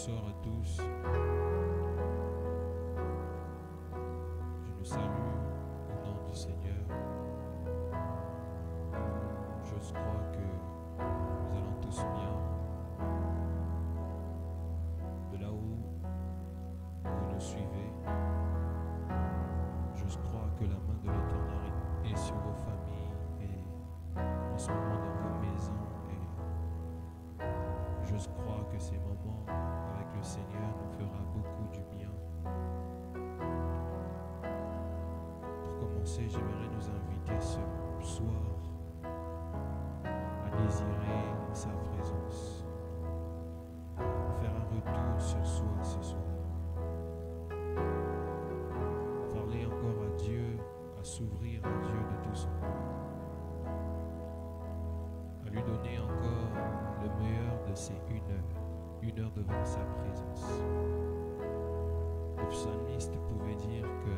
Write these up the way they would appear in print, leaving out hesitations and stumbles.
Bonsoir à tous. Je nous salue au nom du Seigneur. J'ose croire que nous allons tous bien. De là où vous nous suivez, j'ose croire que la main de l'Éternel est sur vos familles et en ce moment dans vos maisons. Et j'ose croire que ces moments avec le Seigneur nous fera beaucoup du bien. Pour commencer, j'aimerais nous inviter ce soir à désirer sa présence, à faire un retour sur soi ce soir, à parler encore à Dieu, à s'ouvrir à Dieu de tout son cœur, à lui donner encore le meilleur de ces 1 heure devant sa présence. Le psalmiste pouvait dire que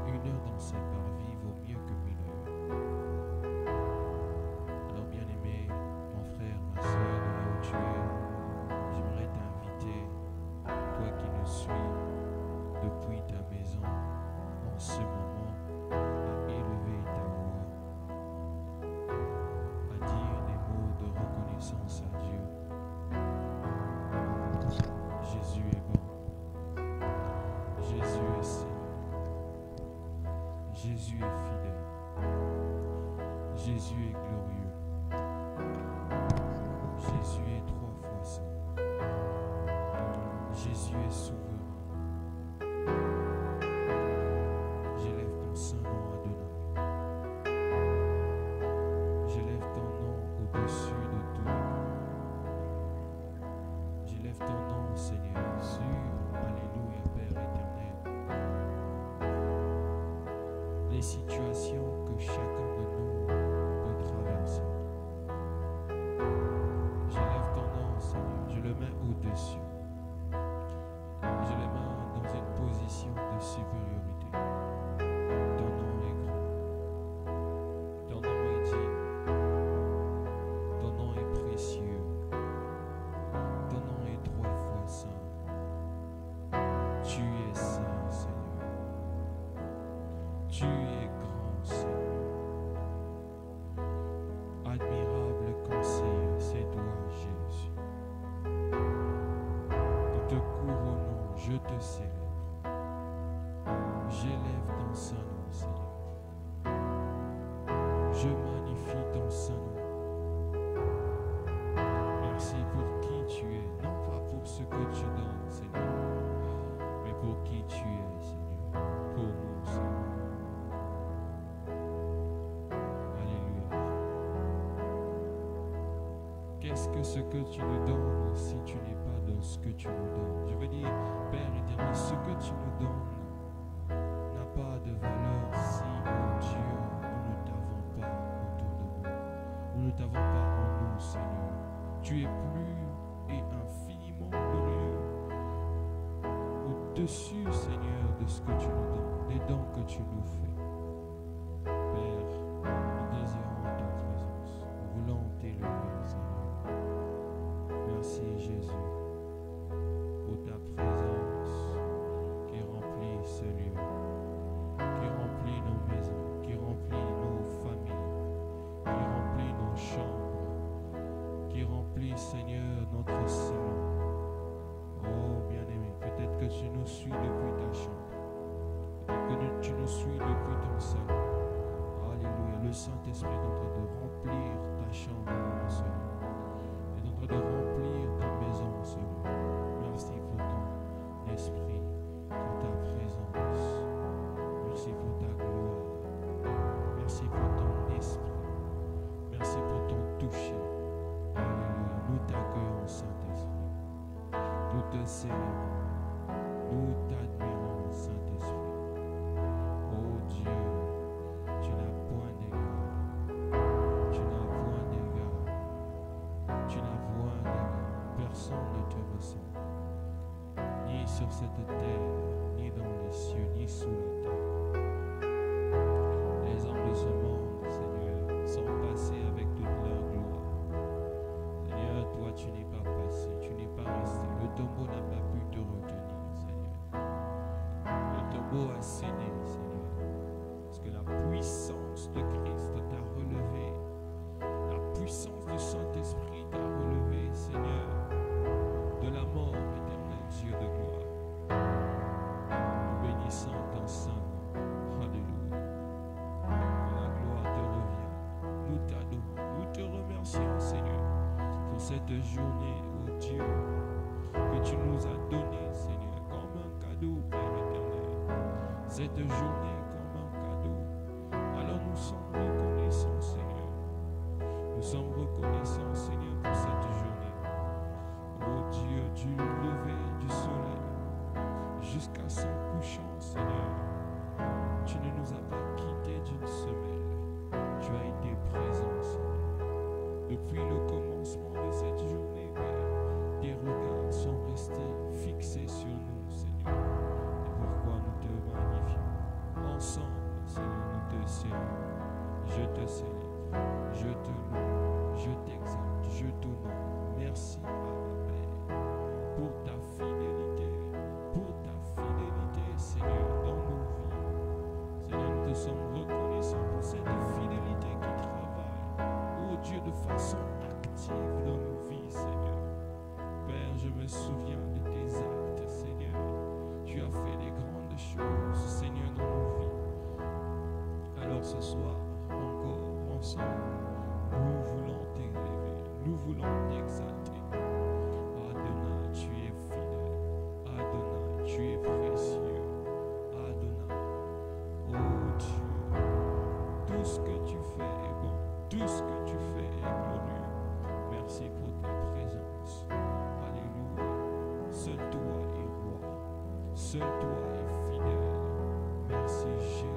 1 heure dans ses parvis vaut mieux que 1000 heures. Alors bien aimé, mon frère, ma soeur, de là où tu es, j'aimerais t'inviter, toi qui nous suis depuis ta maison, en ce moment, à élever ta voix, à dire des mots de reconnaissance à Dieu. Jésus est bon. Jésus est saint. Jésus est fidèle. Jésus est glorieux. Jésus est 3 fois saint. Jésus est souverain. J'élève ton saint nom Adonai. J'élève ton nom au-dessus de tout. J'élève ton nom, Seigneur, sur, alléluia, Père éternel, les situations que chacun de nous peut traverser. J'élève ton nom, Seigneur, je le mets au-dessus. Je le mets dans une position de supériorité. Ton nom est grand. Ton nom est digne. Ton nom est précieux. Ton nom est 3 fois saint. Tu es saint, Seigneur. Tu es grand, Seigneur. Admirable conseiller, c'est toi, Jésus. Nous te couronnons, je te célèbre. J'élève ton saint nom, Seigneur. Je magnifie ton saint nom. Merci pour qui tu es, non pas pour ce que tu donnes, Seigneur, mais pour qui tu es, Seigneur, pour nous, Seigneur. Alléluia. Qu'est-ce que ce que tu nous donnes si tu n'es pas dans ce que tu nous donnes? Je veux dire, Père éternel, ce que tu nous donnes n'a pas de valeur si, oh Dieu, nous ne t'avons pas autour de nous. Nous ne t'avons pas en nous, Seigneur. Tu es plus et infiniment glorieux au-dessus, Seigneur, de ce que tu nous donnes, des dons que tu nous fais. Père, nous désirons ta présence. Nous voulons t'élever, Seigneur. Merci, Jésus, pour ta présence qui remplit ce lieu, qui remplit nos maisons, qui remplit nos familles, qui remplit nos chambres, qui remplit, Seigneur, notre salon. Oh, bien-aimé, peut-être que tu nous suis depuis ta chambre. Peut-être que tu nous suis depuis ton salon. Alléluia. Le Saint-Esprit est en train de remplir ta chambre, mon Seigneur. Il est en train de remplir ta maison, Seigneur. Merci pour ton esprit, pour ta présence. Merci pour ta gloire. Merci pour ton esprit. Merci pour ton toucher. Alléluia. Nous t'accueillons, Saint-Esprit. Nous te célébrons. Nous t'admirons, Saint-Esprit. Oh Dieu, tu n'as point d'égard. Tu n'as point d'égard. Tu n'as point d'égard. Personne ne te ressemble. Ni sur cette terre, ni dans les cieux, ni sous la terre. Les hommes de ce monde, Seigneur, sont passés avec toute leur gloire. Seigneur, toi tu n'es pas passé, tu n'es pas resté. Le tombeau n'a pas pu tombeau a cédé, Seigneur. Parce que la puissance de Christ t'a relevé. La puissance du Saint-Esprit t'a relevé, Seigneur, de la mort, éternel Dieu de gloire. Nous bénissons ton Saint nom. Alléluia. Que la gloire te revient. Nous t'adorons. Nous te remercions, Seigneur, pour cette journée, oh Dieu, que tu nous as donnée, Seigneur, comme un cadeau, Père éternel. Cette journée comme un cadeau. Alors nous sommes reconnaissants, Seigneur. Nous sommes reconnaissants, Seigneur, pour cette journée. Oh Dieu, du lever du soleil jusqu'à son couchant, Seigneur, tu ne nous as pas quittés d'une semelle. Tu as été présent, Seigneur. Depuis le commencement de cette journée, Père, tes regards sont restés fixés sur nous, Seigneur. C'est pourquoi nous te magnifions. Ensemble, Seigneur, nous te célébrons. Je te célèbre, je te loue, je t'exalte, je t'honore. Merci, Abba Père, pour ta fidélité, Seigneur, dans nos vies. Seigneur, nous te sommes reconnaissants pour cette fidélité qui travaille, oh Dieu, de façon active dans nos vies, Seigneur. Père, je me souviens de tes actes, Seigneur. Tu as fait des grandes choses, Seigneur, dans nos vies. Alors ce soir, encore ensemble, nous voulons t'élever, nous voulons t'exalter. Adonai, tu es fidèle. Adonai, tu es précieux. Adonai, oh Dieu, tout ce que tu fais est bon, tout ce que tu fais est glorieux. Merci pour ta présence. Alléluia. Seul toi est roi, seul toi est fidèle. Merci Jésus.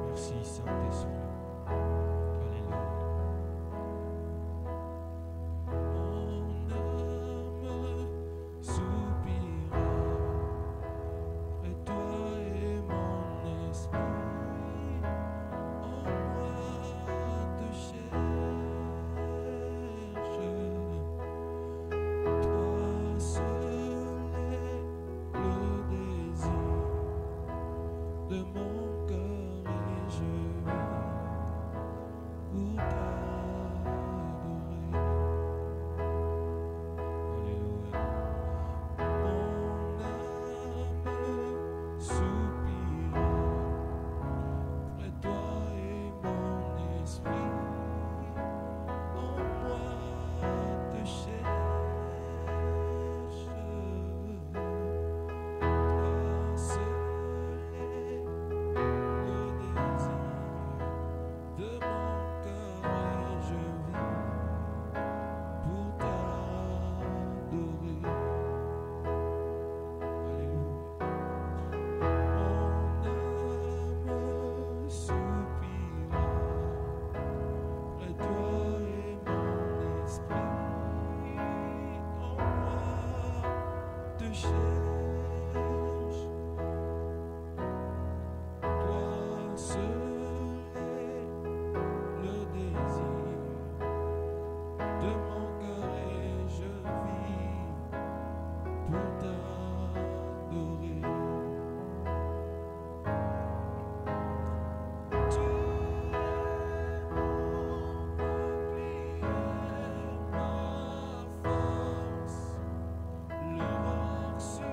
Merci Saint-Esprit. Alléluia. Mon âme soupira près de toi et mon esprit en moi te cherche. Toi seul est le désir de mon cœur et je vis pour t'adorer. Alléluia. Mon âme soupira près de toi et mon esprit en moi te cherche. Toi seul est le désir de mon cœur et je vis pour t'adorer. Alléluia. Mon âme soupira près de toi et mon esprit en moi te cherche. Toi seul est le désir de mon cœur et je vis pour t'adorer. Tu es mon bouclier, ma force, le roc sur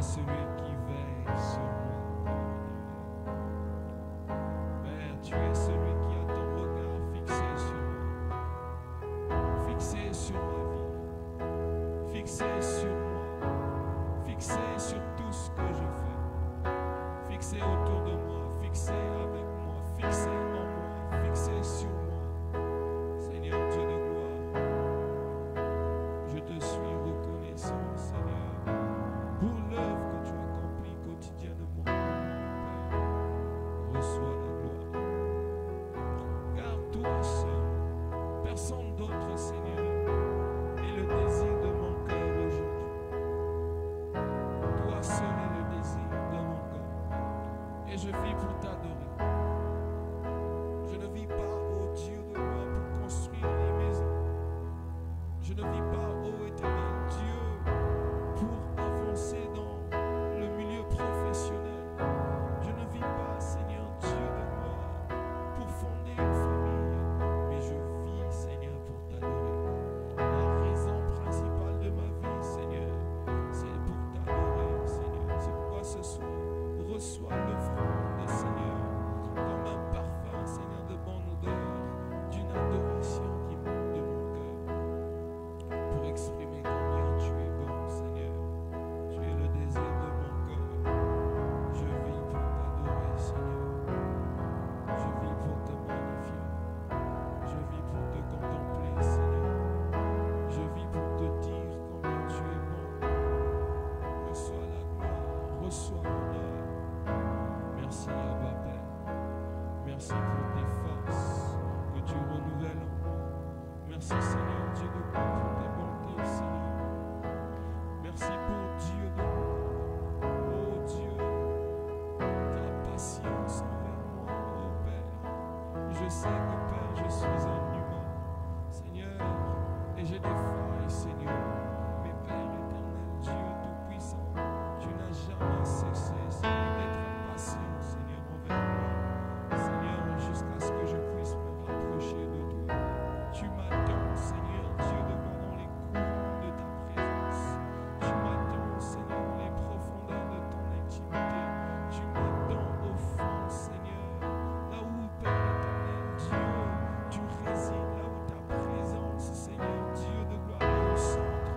celui qui veille sur moi. Père, tu es celui qui a ton regard fixé sur moi, fixé sur ma vie, fixé sur moi, fixé sur tout ce que je fais, fixé autour de moi, fixé avec moi, fixé en moi, fixé sur moi. Seigneur Dieu de gloire, je te suis reconnaissant, Seigneur, pour l'œuvre que tu accomplis quotidiennement. Père, reçois la gloire. Car toi seul, personne d'autre, Seigneur, est le désir de mon cœur aujourd'hui. Toi seul est le désir de mon cœur. Et je vis pour t'adorer. Je ne vis pas, ô Dieu de gloire, pour construire les maisons. Je ne vis pas, ô éternel Dieu, pour avancer dans le milieu professionnel. Je ne vis pas, Seigneur Dieu de gloire, pour fonder une famille. Mais je vis, Seigneur, pour t'adorer. La raison principale de ma vie, Seigneur, c'est pour t'adorer, Seigneur. C'est pourquoi ce soir, reçois l'offrande, Seigneur, comme un parfum, Seigneur, de bonne odeur, d'une adoration qui monte de mon cœur, pour exprimer combien tu es bon, Seigneur. Tu es le désir de mon cœur. Je vis pour t'adorer, Seigneur. Je vis pour te magnifier. Je vis pour te contempler, Seigneur. Je vis pour te dire combien tu es bon. Reçois la gloire, reçois l'honneur. Merci, Abba Père. Merci pour tes forces que tu renouvelles en moi. Merci, Seigneur Dieu de gloire, pour tes bontés, Seigneur. Merci pour Dieu de gloire. Oh Dieu, ta patience envers moi, oh Père. Je sais que, Père, je suis un humain, Seigneur, et j'ai des failles, Seigneur. Mais Père éternel, Dieu tout-puissant, tu n'as jamais cessé, Seigneur, d'être patient, Seigneur, envers moi. Seigneur, jusqu'à ce que je puisse me rapprocher de toi. Tu m'attends, Seigneur, Dieu de gloire, dans les cours de ta présence. Tu m'attends, Seigneur, dans les profondeurs de ton intimité. Tu m'attends au fond, Seigneur, là où, Père éternel, Dieu, tu résides, là où ta présence, Seigneur, Dieu de gloire, est au centre.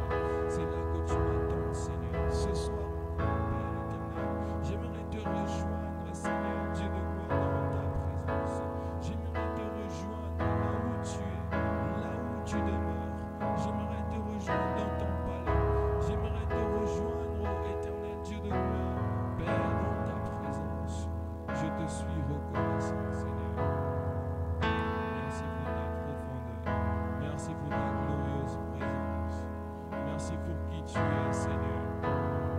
C'est là que tu m'attends, Seigneur. Ce soir encore, Père éternel, j'aimerais te rejoindre, Seigneur, Dieu de gloire, dans ta présence. J'aimerais te rejoindre là où tu es, là où tu demeures. J'aimerais te rejoindre dans ton palais. J'aimerais te rejoindre, ô éternel Dieu de gloire, Père, dans ta présence. Je te suis reconnaissant, Seigneur. Merci pour ta profondeur. Merci pour ta glorieuse présence. Merci pour qui tu es, Seigneur.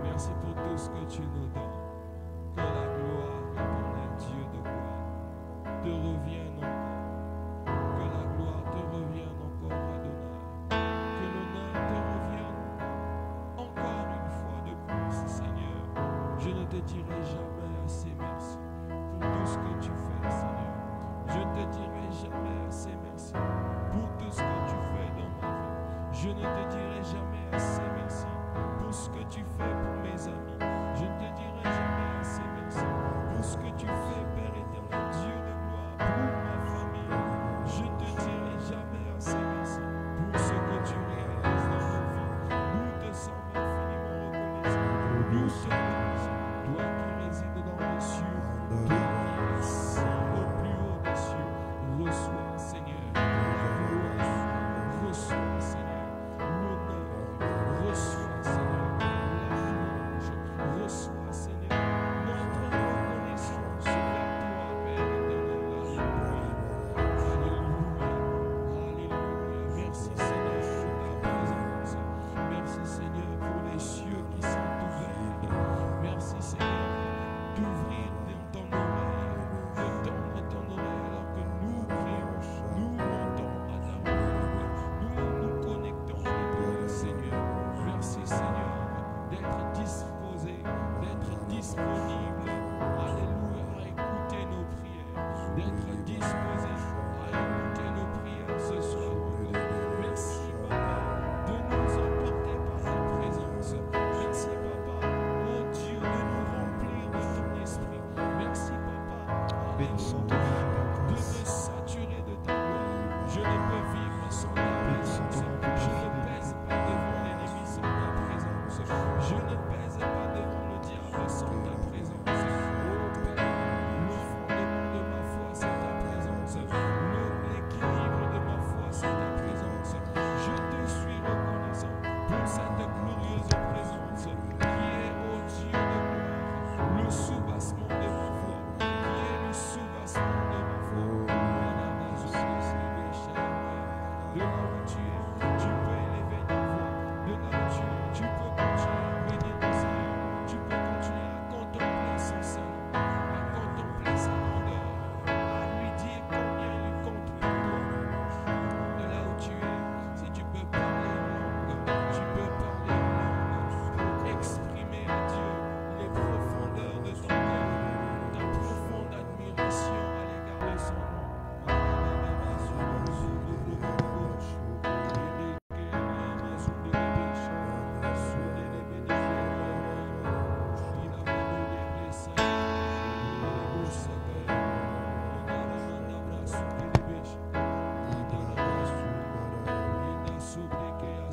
Merci pour tout ce que tu nous donnes. Que la gloire, éternel Dieu de gloire, te revienne encore. Que la gloire te revienne encore, Adonai. Que l'honneur te revienne encore une fois de plus, Seigneur. Je ne te dirai jamais assez merci pour tout ce que tu fais, Seigneur. Je ne te dirai jamais assez merci pour tout ce que tu fais dans ma vie. Je ne te dirai jamais assez merci pour ce que tu fais pour mes amis. Je ne te dirai jamais assez merci pour ce que tu fais, Père éternel, Dieu de gloire, pour ma famille. Je ne te dirai jamais assez merci pour ce que tu réalises dans nos vies. Nous te sommes infiniment reconnaissants. Nous sommes reconnaissants. Toi qui résides dans les cieux, toi qui es ici au plus haut des cieux, reçois, Seigneur, la gloire, reçois, Seigneur, l'honneur, reçois, Seigneur, la louange, reçois, Seigneur, notre reconnaissance vers toi, Père éternel. Alléluia, alléluia, alléluia. Merci, Seigneur, pour ta présence. Merci, Seigneur, pour les cieux qui sont ouverts.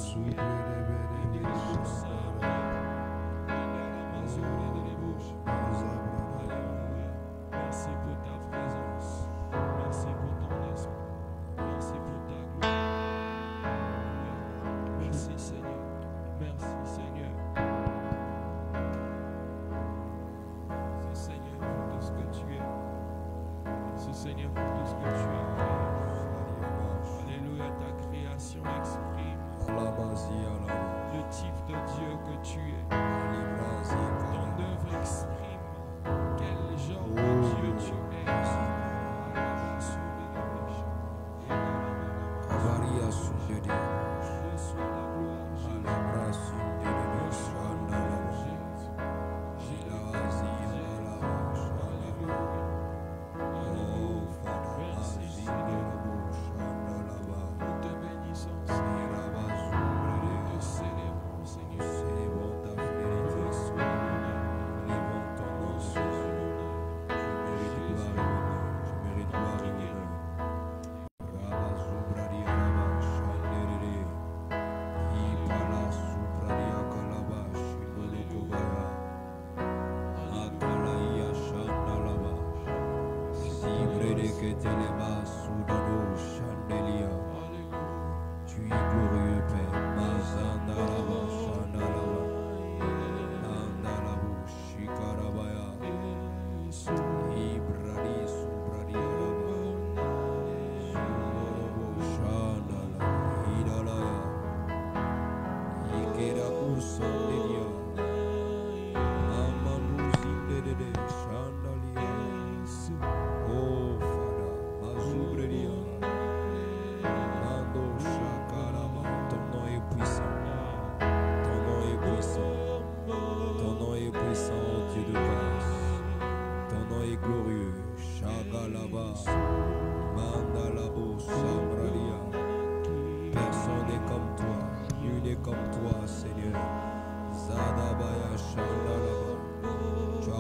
Merci pour ta présence. Merci pour ton esprit. Merci pour ta gloire. Merci Seigneur. Merci Seigneur. Merci Seigneur pour tout ce que tu es. Merci Seigneur pour tout ce que tu es. Alléluia, ta création exprime le type de Dieu que tu es. Ton œuvre exprime quel genre de Dieu tu es. Reçois la gloire,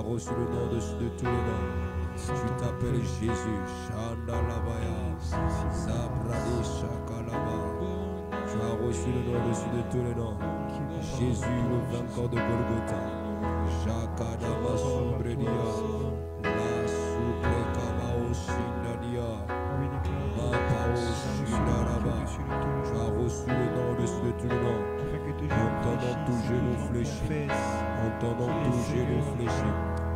Reçu le nom dessus de tous les noms. Tu t'appelles Jésus. Shandalabaya. Zabrade Shakalaba. Tu as reçu le nom dessus de tous les noms. Jésus, le vainqueur de Golgotha. Shakadama Sobredia. La Suprekabao Shindadia. Mapao Shindaraba. Tu as reçu le nom dessus de tous les noms. En ton nom tout genou fléchi. En ton nom tout genou fléchi.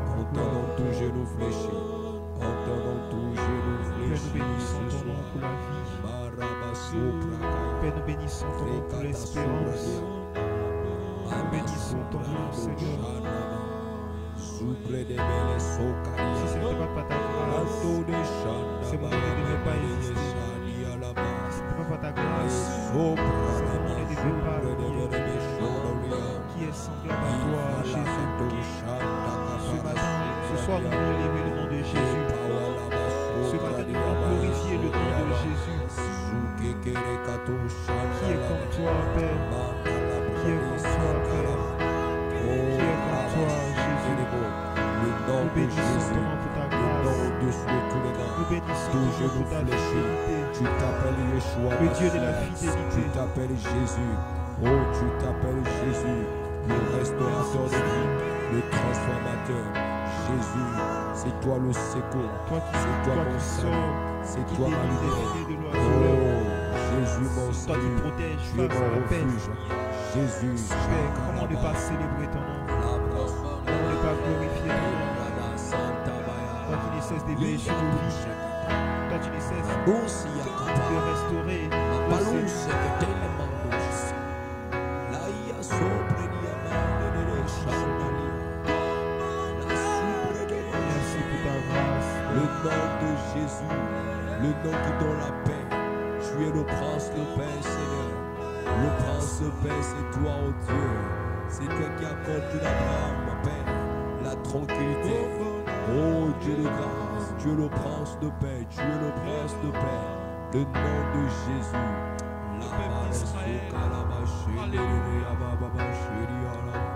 En ton nom tout genou fléchi. En ton nom tout genou fléchi. Père, nous bénissons ton nom pour l'espérance. Nous bénissons ton nom, Seigneur. Si ce n'était pas ta grâce, ces moments ne devaient pas exister. Si ce n'était pas ta grâce, ces moments ne devaient pas venir. Qui est semblable à toi, Jésus? Ce matin, ce soir, nous voulons élever le nom de Jésus. Ce matin, nous voulons glorifier le nom de Jésus. Qui est comme toi, Père? Qui est comme toi, Père? Qui est comme toi, Jésus? Nous bénissons ton nom pour ta grâce. Nous bénissons ton nom pour ta fidélité. Tu t'appelles Yeshua, le Dieu de la fidélité. Tu t'appelles Jésus. Oh, tu t'appelles Jésus, le restaurateur de vie, le transformateur. Jésus, c'est toi le secours. C'est toi mon salut. C'est toi ma lumière. Oh, Jésus mon salut. Tu es mon refuge. Jésus, Père, comment ne pas célébrer ton nom? Comment ne pas glorifier ton nom? Toi qui ne cesses d'éveiller sur nos vies. Toi qui ne cesses de restaurer nos âmes. Le nom de Jésus, le nom qui donne la paix. Tu es le prince de paix, Seigneur. Le prince de paix, c'est toi, oh Dieu. C'est toi qui apportes la paix, ma paix, la tranquillité. Oh Dieu de grâce, tu es le prince de paix, tu es le prince de paix. Le nom de Jésus.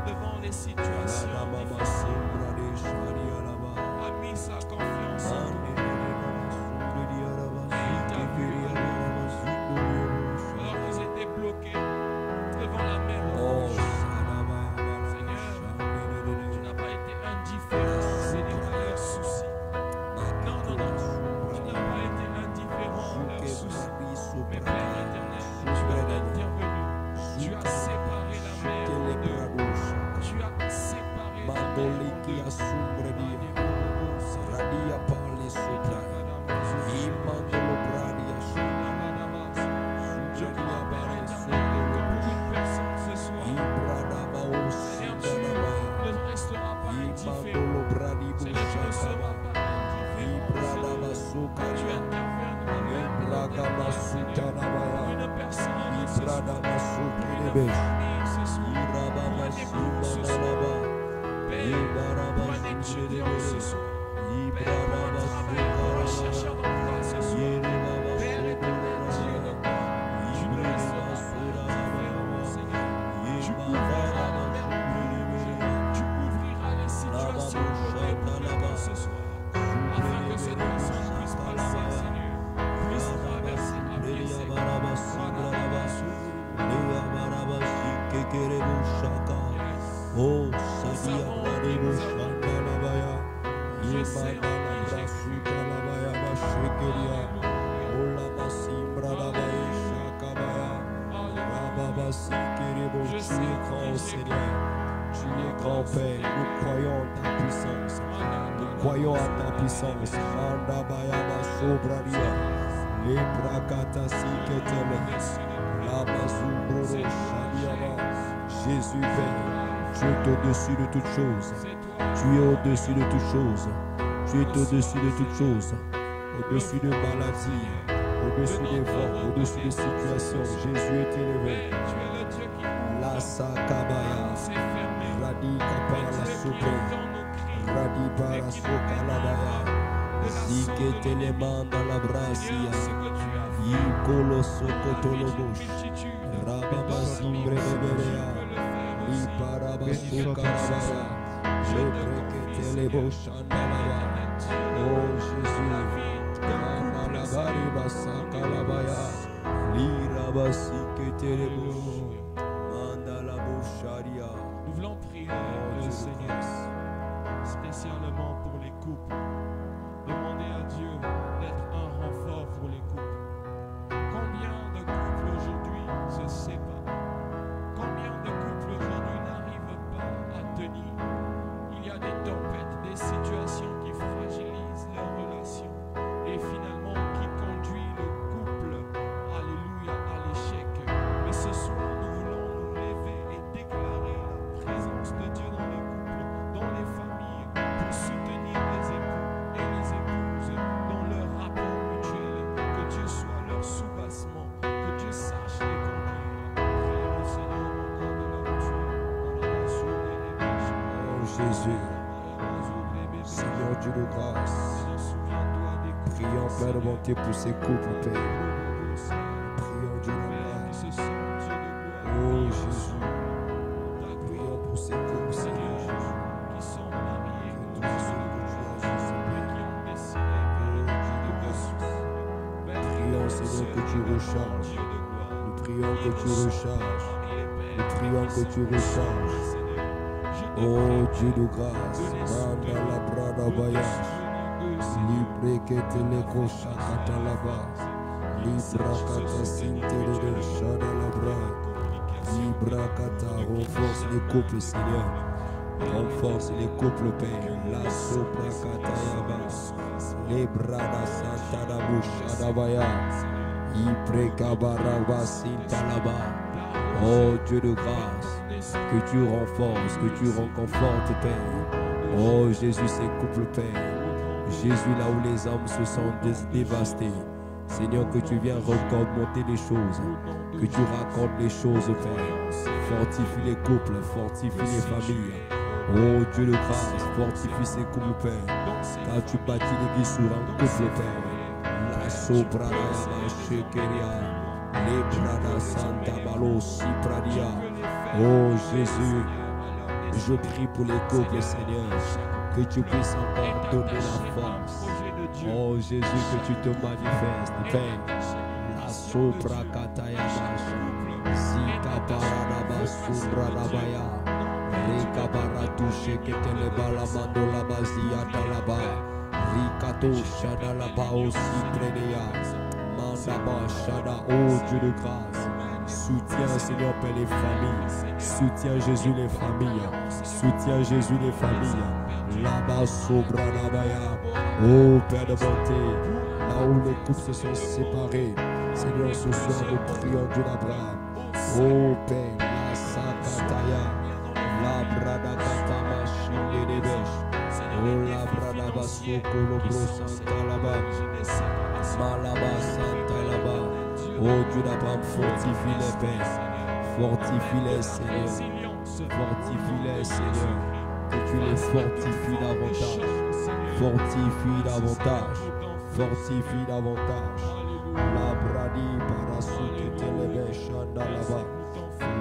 Devant les situations a mis sa confiance en nous. Alors vous étiez bloqués, devant la mer Oh, rouge. Seigneur, tu n'as pas été indifférent, Seigneur, à leurs soucis. Non, non, non, tu n'as pas été indifférent à leurs soucis. Mais Père éternel, tu es intervenu. Tu as séparé la mer en deux. Tu as séparé la mer en deux. Radia Pali Supra, Imandolo Bradia Je crois, Père éternel, que pour une personne ce soir, Seigneur, tu ne resteras pas indifférent. Seigneur, tu ne seras pas indifférent. Tu interviendras pour une personne ce soir, pour une famille ce soir, pour un époux ce soir, Père, pour un étudiant ce soir, Père, pour un travailleur, pour un chercheur d'emploi ce soir, Père éternel, Dieu de gloire, tu ne resteras pas indifférent, Seigneur. Tu ouvriras la mer rouge, tu ouvriras les situations côté pour ce soir, afin que cette personne puisse passer, Seigneur, puisse traverser à pied sec. Oh, Sadia Bradibo Shandalabaya, Yimanala Sukalabaya Mashekeria, Ola Masimbra Labaya Shakabaya, Rababa Sikiribo, tu es grand Seigneur, tu es grand Père, nous croyons en ta puissance, nous croyons en ta puissance, Mandabaya Masobradia, Lebrakata Siketele, Lamazumbro Shadiaba, Jésus Père. Tu es au-dessus de toutes choses. Tu es au-dessus de toutes choses. Tu es au-dessus de toutes choses. Au-dessus de maladies, au-dessus des vents, au-dessus des situations. Jésus est élevé. La Sakabaya, Radi Kapala Sope, Radi Para Sokalabaya, Zike Telemanda la Brasia, Yikolo Sokotolobosh, Rababa Zimbre Beberea. Oh Jésus, nous voulons prier le Seigneur spécialement pour les couples. Demander à Dieu d'être un renfort pour les couples. Combien de couples aujourd'hui se séparent? Combien de couples aujourd'hui n'arrivent pas à tenir? Il y a des tempêtes, des situations qui fragilisent leurs relations et finalement qui conduisent le couple, alléluia, à l'échec. Mais ce soir, nous voulons nous lever et déclarer la présence de Dieu dans les couples, dans les familles, pour soutenir les époux et les épouses dans leur rapport mutuel. Que Dieu soit leur soubassement, que Dieu sache les conduire. Priez le Seigneur encore de la Oh Jésus, Seigneur Dieu de grâce, prions plein de bonté pour ces couples, Père. Prions Dieu de grâce. Oh Jésus, prions pour ces couples, Seigneur Jésus, qui sont mariés, que tout ce que tu as fait, Seigneur. qui ont décidé de ressourcer. Prions, Seigneur, que tu recharges. Nous prions que tu recharges. Nous prions que tu recharges. Oh Dieu de grâce, Manda la brada bayash, Libre que te le cocha catalaba, Libra kata sintele de shada la bra, Libra kata, renforce les couples, Seigneur. Renforce les couples, Père. La sopra kata yabas, Libra da santa da boucha da baya, Libre kabaraba sintalaba. Oh Dieu de grâce, que tu renforces, que tu reconfortes, Père. Oh Jésus, ces couples, Père. Jésus, là où les âmes se sentent dévastées. Seigneur, que tu viens remonter les choses, que tu racontes les choses, Père. Fortifie les couples, fortifie les familles. Oh Dieu de grâce, fortifie ces couples, Père. Car tu bâtis l'église sur un couple, Père. La sopra la shekeria. Les brada santa balo si pradia. Oh Jésus, je prie pour les couples, Seigneur, que tu puisses encore donner la force. Oh Jésus, que tu te manifestes, Père. La sopra kataya masha, si kaparada Sumbra Labaya, Rika Baratushe Keteleba Lamando Labazia Talaba, Rikato Shada Laba aussi Prenea, Mandaba Shada, oh Dieu de grâce. Soutiens Seigneur Père les familles, soutiens Jésus les familles, soutiens Jésus les familles. Là-bas Sobra Labaya, oh Père de bonté, là où les couples se sont séparés, Seigneur ce soir nous prions Dieu d'Abraham. Oh Père, la Sakataya, la Brada Katama Chile de Besh, oh la Brada Basoko Lobro Santa Laba, Malaba Santa Laba, oh Dieu d'Abraham, fortifie les pères, fortifie les Seigneur, fortifie les Seigneur, que tu les fortifies davantage, fortifie davantage, fortifie davantage. La bradi parasuke telebe shanda laba.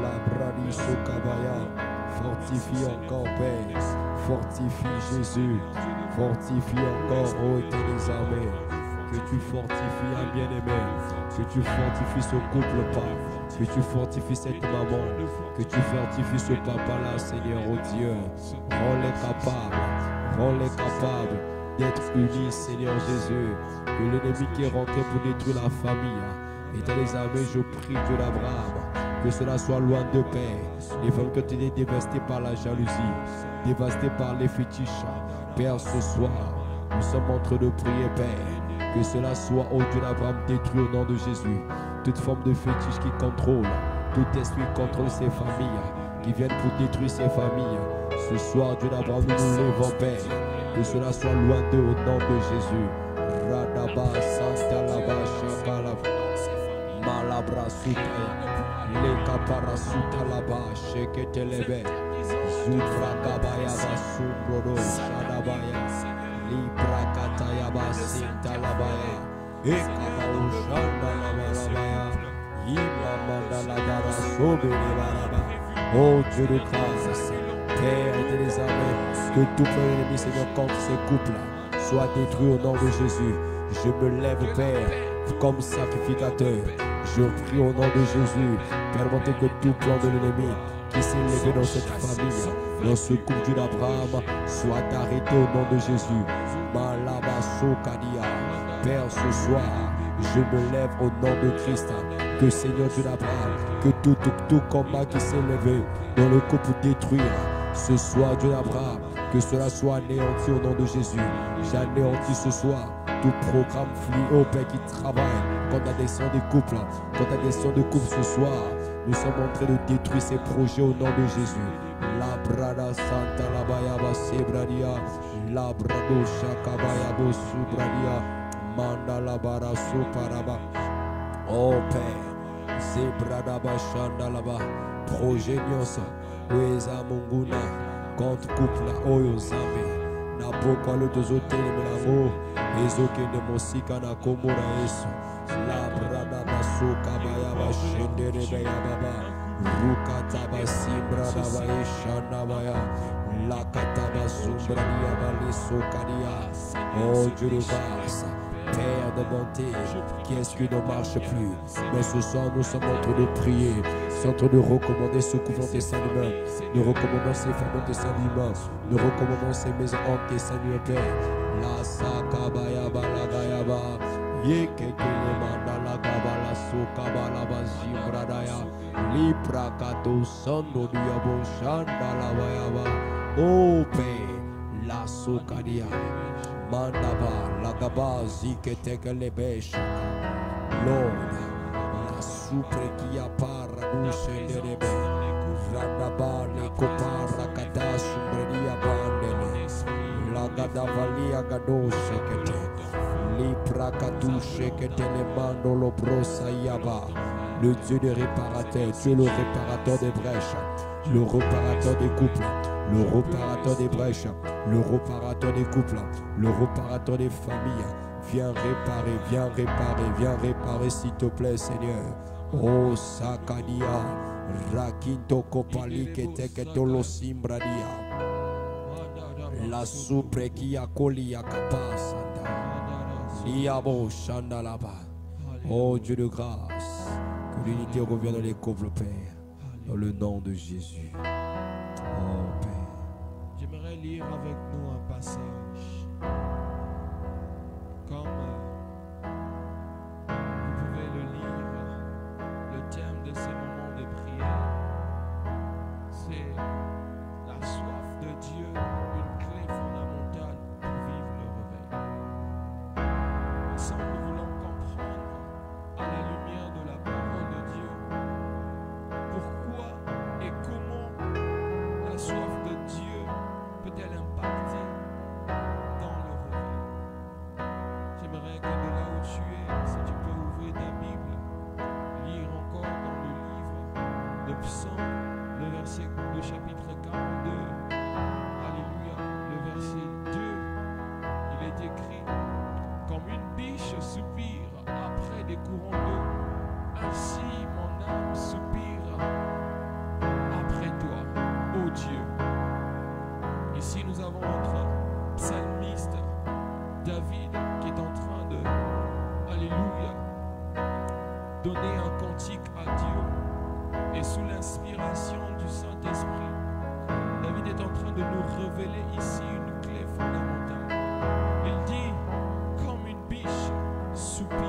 La bradi sokabaya. Fortifie encore Père. Fortifie Jésus. Fortifie encore, ô éternelles armées. Que tu fortifies un bien-aimé. Que tu fortifies ce couple-là. Que tu fortifies cette maman. Que tu fortifies ce papa-là, Seigneur, ô Dieu. Rends-les capables. Rends-les capables d'être unis, Seigneur Jésus. Que l'ennemi qui est rentré pour détruire la famille, éternelles armées, je prie Dieu d'Abraham, que cela soit loin de Père. Les femmes qui ont été dévastées par la jalousie, dévastées par les fétiches, Père, ce soir, nous sommes en train de prier, Père, que cela soit, au Dieu d'Abraham, détruit au nom de Jésus. Toute forme de fétiche qui contrôle, tout esprit qui contrôle ces familles, qui viennent pour détruire ces familles. Ce soir, Dieu d'Abraham, nous nous levons, Père, que cela soit loin d'eux au nom de Jésus. Radaba Santa Laba Shakala Malabra Sutaya Leka Parasuta Laba Sheketelebe Zubra Kabaya Basumrodo Shadabaya Libra Kataya Basinta Labaya Ekabau Shanda Labalabaya Yima Mandalabara Sobe Lebaraba. Oh Dieu de grâce, Père et des armées, que tout plan ennemi Seigneur contre ces couples soit détruit au nom de Jésus. Je me lève, Père, comme sacrificateur. Je prie au nom de Jésus. Permettez que tout plan de l'ennemi qui s'est levé dans cette famille, dans ce couple d'Abraham, soit arrêté au nom de Jésus. Malabaso Kadia. Père, ce soir, je me lève au nom de Christ. Que Seigneur Dieu d'Abraham, que tout combat qui s'est levé dans le couple détruire. Ce soir, Dieu d'Abraham, que cela soit anéanti au nom de Jésus. J'anéantis ce soir tout programme fléau, Père, qui travaille contre la descente des couples. Contre la descente des couples ce soir, nous sommes en train de détruire ces projets au nom de Jésus. La brada santa la bayaba sebradia, la brado shakabayabo subradia, manda la barasu paraba. Oh Père, zebrada bashanda laba, projet nyosa, weza munguna. Contre couple oyo zambe na pokwa le tozotele melamo ezoke de mosika na komora Yesu la brada basoka baya bashendere baya baba rukata basimbra da baya shana baya la kataba sumbra dia balisokadia. Oh Dieu de grâce, Père de bonté, qui est-ce qui ne marche plus? Mais ce soir nous sommes en train de prier, nous sommes en train de recommander ce couple en tes saints humains. Nous recommandons ces femmes en tes saints humains. Nous recommandons ces maisons en tes saints humains, Père. La sakabaya balagayaba, yekekele mandala kabala sokabala bazibradaya, liprakato sando diabo shandala bayaba. Oh Père, la sokadia. Mandaba, la ziketeke lebesha. Lord, la supre qui a para douche de rebe. Radaba, le copara kada sumbria bandele. La gadavalia gado shekete. Lipra kadou shekete le mando lo brosa yaba. Le Dieu des réparateurs, Dieu le réparateur des brèches, le réparateur des couples, le réparateur des brèches, le réparateur des couples, le réparateur des familles. Viens réparer s'il te plaît, Seigneur. Oh Sakadia, Rakinto Kopali Keteketolo Simbradia, la supre qui a coli a capasanda, Liabo Shandalaba. Oh Dieu de grâce, que l'unité revienne dans les couples, Père. Dans le nom de Jésus. Oh Père. J'aimerais lire avec nous un passage. Comme vous pouvez le lire, le thème de ces moments de prière, c'est la soif de Dieu, une clé fondamentale pour vivre le réveil. Ensemble, nous voulons comprendre à la lumière de la parole de Dieu pourquoi et comment la soif de Dieu peut-elle impacter dans le réveil. J'aimerais que de là où tu es, si tu peux ouvrir ta Bible, lire encore dans le livre de Psaume, le chapitre 42. Alléluia, le verset 2. Il est écrit: comme une biche soupire après des courants d'eau, ainsi mon âme soupire après toi, ô Dieu. Ici, nous avons notre psalmiste, David, qui est en train de, alléluia, donner un cantique à Dieu. Et sous l'inspiration du Saint-Esprit, David est en train de nous révéler ici une clé fondamentale. Il dit, comme une biche soupire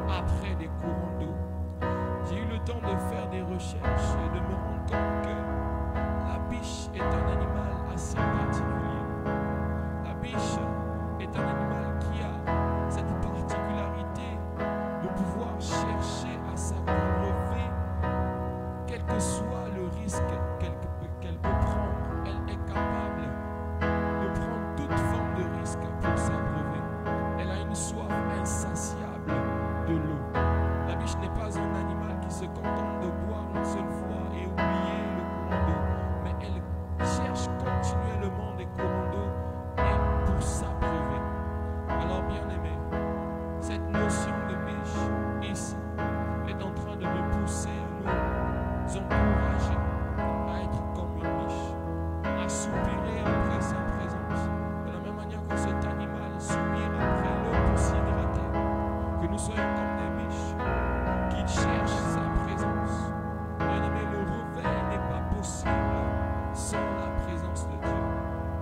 après des courants d'eau. J'ai eu le temps de faire des recherches et de me rendre compte que la biche est un animal assez particulier. La biche est un animal qui a cette particularité de pouvoir chercher à s'abreuver, quel que soit le risque qu'elle peut prendre. Elle est capable de prendre toute forme de risque pour s'abreuver. Elle a une soif insatiable de l'eau. La biche n'est pas un animal qui se contente de boire une seule fois et oublier le courant d'eau, mais elle cherche continuellement des courants d'eau et pour s'abreuver. Alors bien aimé, cette notion de biche ici est en train de me pousser à nous encourager à être comme une biche, à soupirer après sa présence, de la même manière que cet animal soupire après l'eau pour s'hydrater, que nous soyons comme des biches qui cherchent sa présence. Bien aimé, le réveil n'est pas possible sans la présence de Dieu.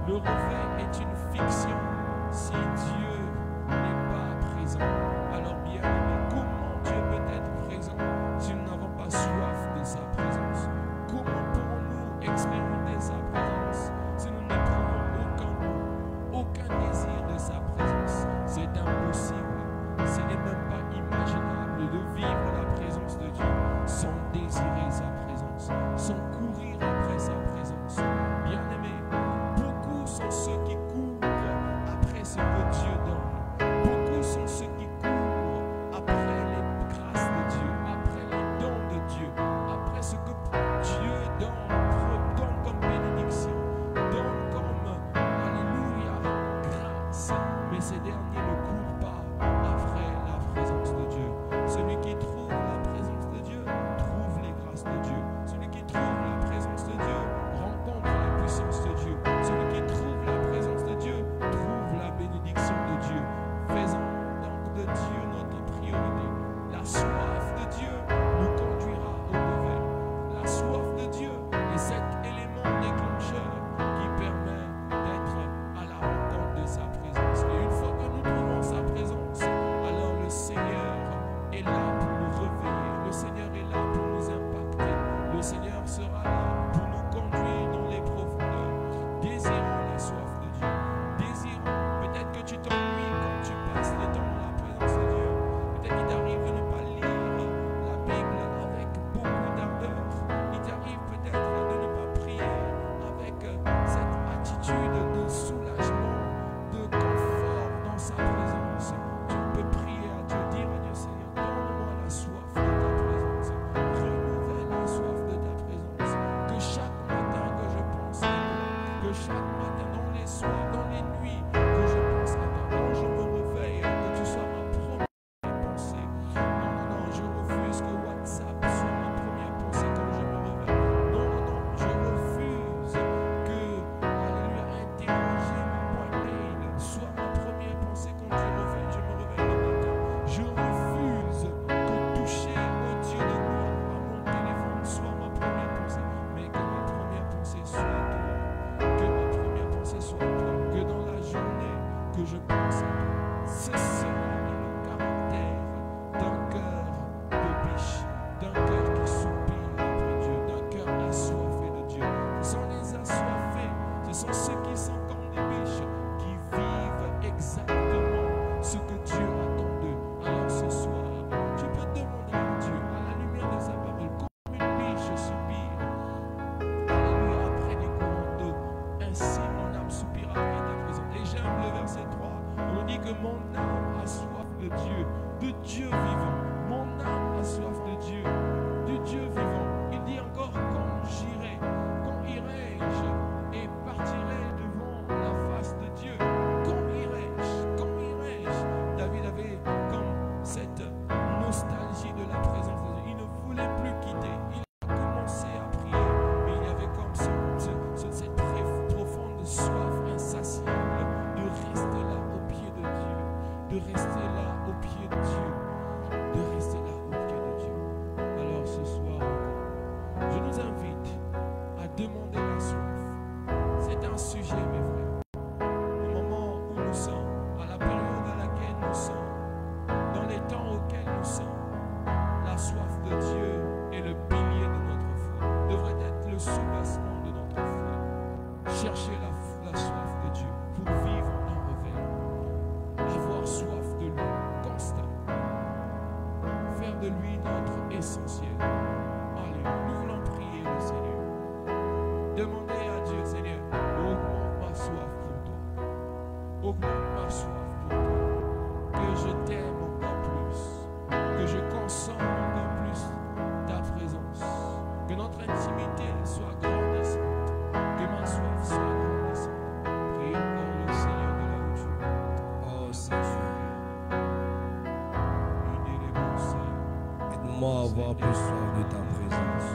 Le réveil est une fiction si Dieu n'est pas présent. Alors bien aimé, comment Dieu peut être présent si nous n'avons pas soif de sa présence? Comment pourrons-nous expérimenter sa présence si nous n'éprouvons aucun désir de sa présence? C'est impossible. Ce n'est même pas imaginable de vivre la présence de Dieu sans désirer sa présence, sans courir après sa présence. Bien aimé, beaucoup sont ceux qui courent après ce que Dieu donne. Beaucoup sont ceux qui courent après les grâces de Dieu, après les dons de Dieu, après ce que Dieu donne comme bénédiction, donne comme, alléluia, grâce. Mais ces derniers ne courent pas après la présence de Dieu. Celui qui trouve la présence de Dieu trouve les grâces de Dieu. Celui qui trouve la présence de Dieu rencontre la puissance de Dieu. Celui qui trouve la présence de Dieu trouve la bénédiction de Dieu. Faisons donc de Dieu notre priorité. La soif de Dieu nous conduira au réveil. La soif de Dieu est cet élément déclencheur qui permet d'être à la rencontre de sa présence. Et une fois que nous trouvons sa présence, alors le Seigneur est là pour nous réveiller. Le Seigneur est là pour nous impacter. Le Seigneur sera là pour nous conduire dans les profondeurs. Désirons la soif de Dieu. Désirons. Peut-être que tu t'ennuies quand tu passes le temps dans la présence de Dieu. Peut-être qu'il t'arrive de ne pas lire la Bible avec beaucoup d'ardeur. Il t'arrive peut-être de ne pas prier avec cette attitude de soulagement, de confort dans sa présence. Tu peux prier à Dieu, dire à Dieu, Seigneur, donne-moi la soif de ta présence. Renouvelle la soif de ta présence. Que chaque matin que je pense à toi, que chaque matin dans les soirs, dans les nuits, que je pense à toi, quand je me réveille, que tu sois ma première pensée. Non, je refuse que WhatsApp soit ma première pensée quand je me réveille. Non, je refuse que, alléluia, interroger ma boîte mail soit ma première pensée quand je me réveille le matin. Je refuse que toucher au Dieu de gloire à mon téléphone soit ma nous invite à demander la soif. C'est un sujet, mes frères. Au moment où nous sommes, à la période à laquelle nous sommes, dans les temps auxquels nous sommes, la soif de Dieu est le pilier de notre foi, devrait être le soubassement de notre foi. Chercher la soif de Dieu pour vivre en réveil, avoir soif de lui constamment, faire de lui notre essentiel. Alléluia. Nous voulons prier le Seigneur. Demandez à Dieu, Seigneur, augmente ma soif pour toi. Augmente ma soif pour toi. Que je t'aime encore plus. Que je consomme encore plus ta présence. Que notre intimité soit grandissante. Que ma soif soit grandissante. Prie encore le Seigneur de là où tu es. Oh Seigneur, aide-moi à avoir plus soif de ta présence.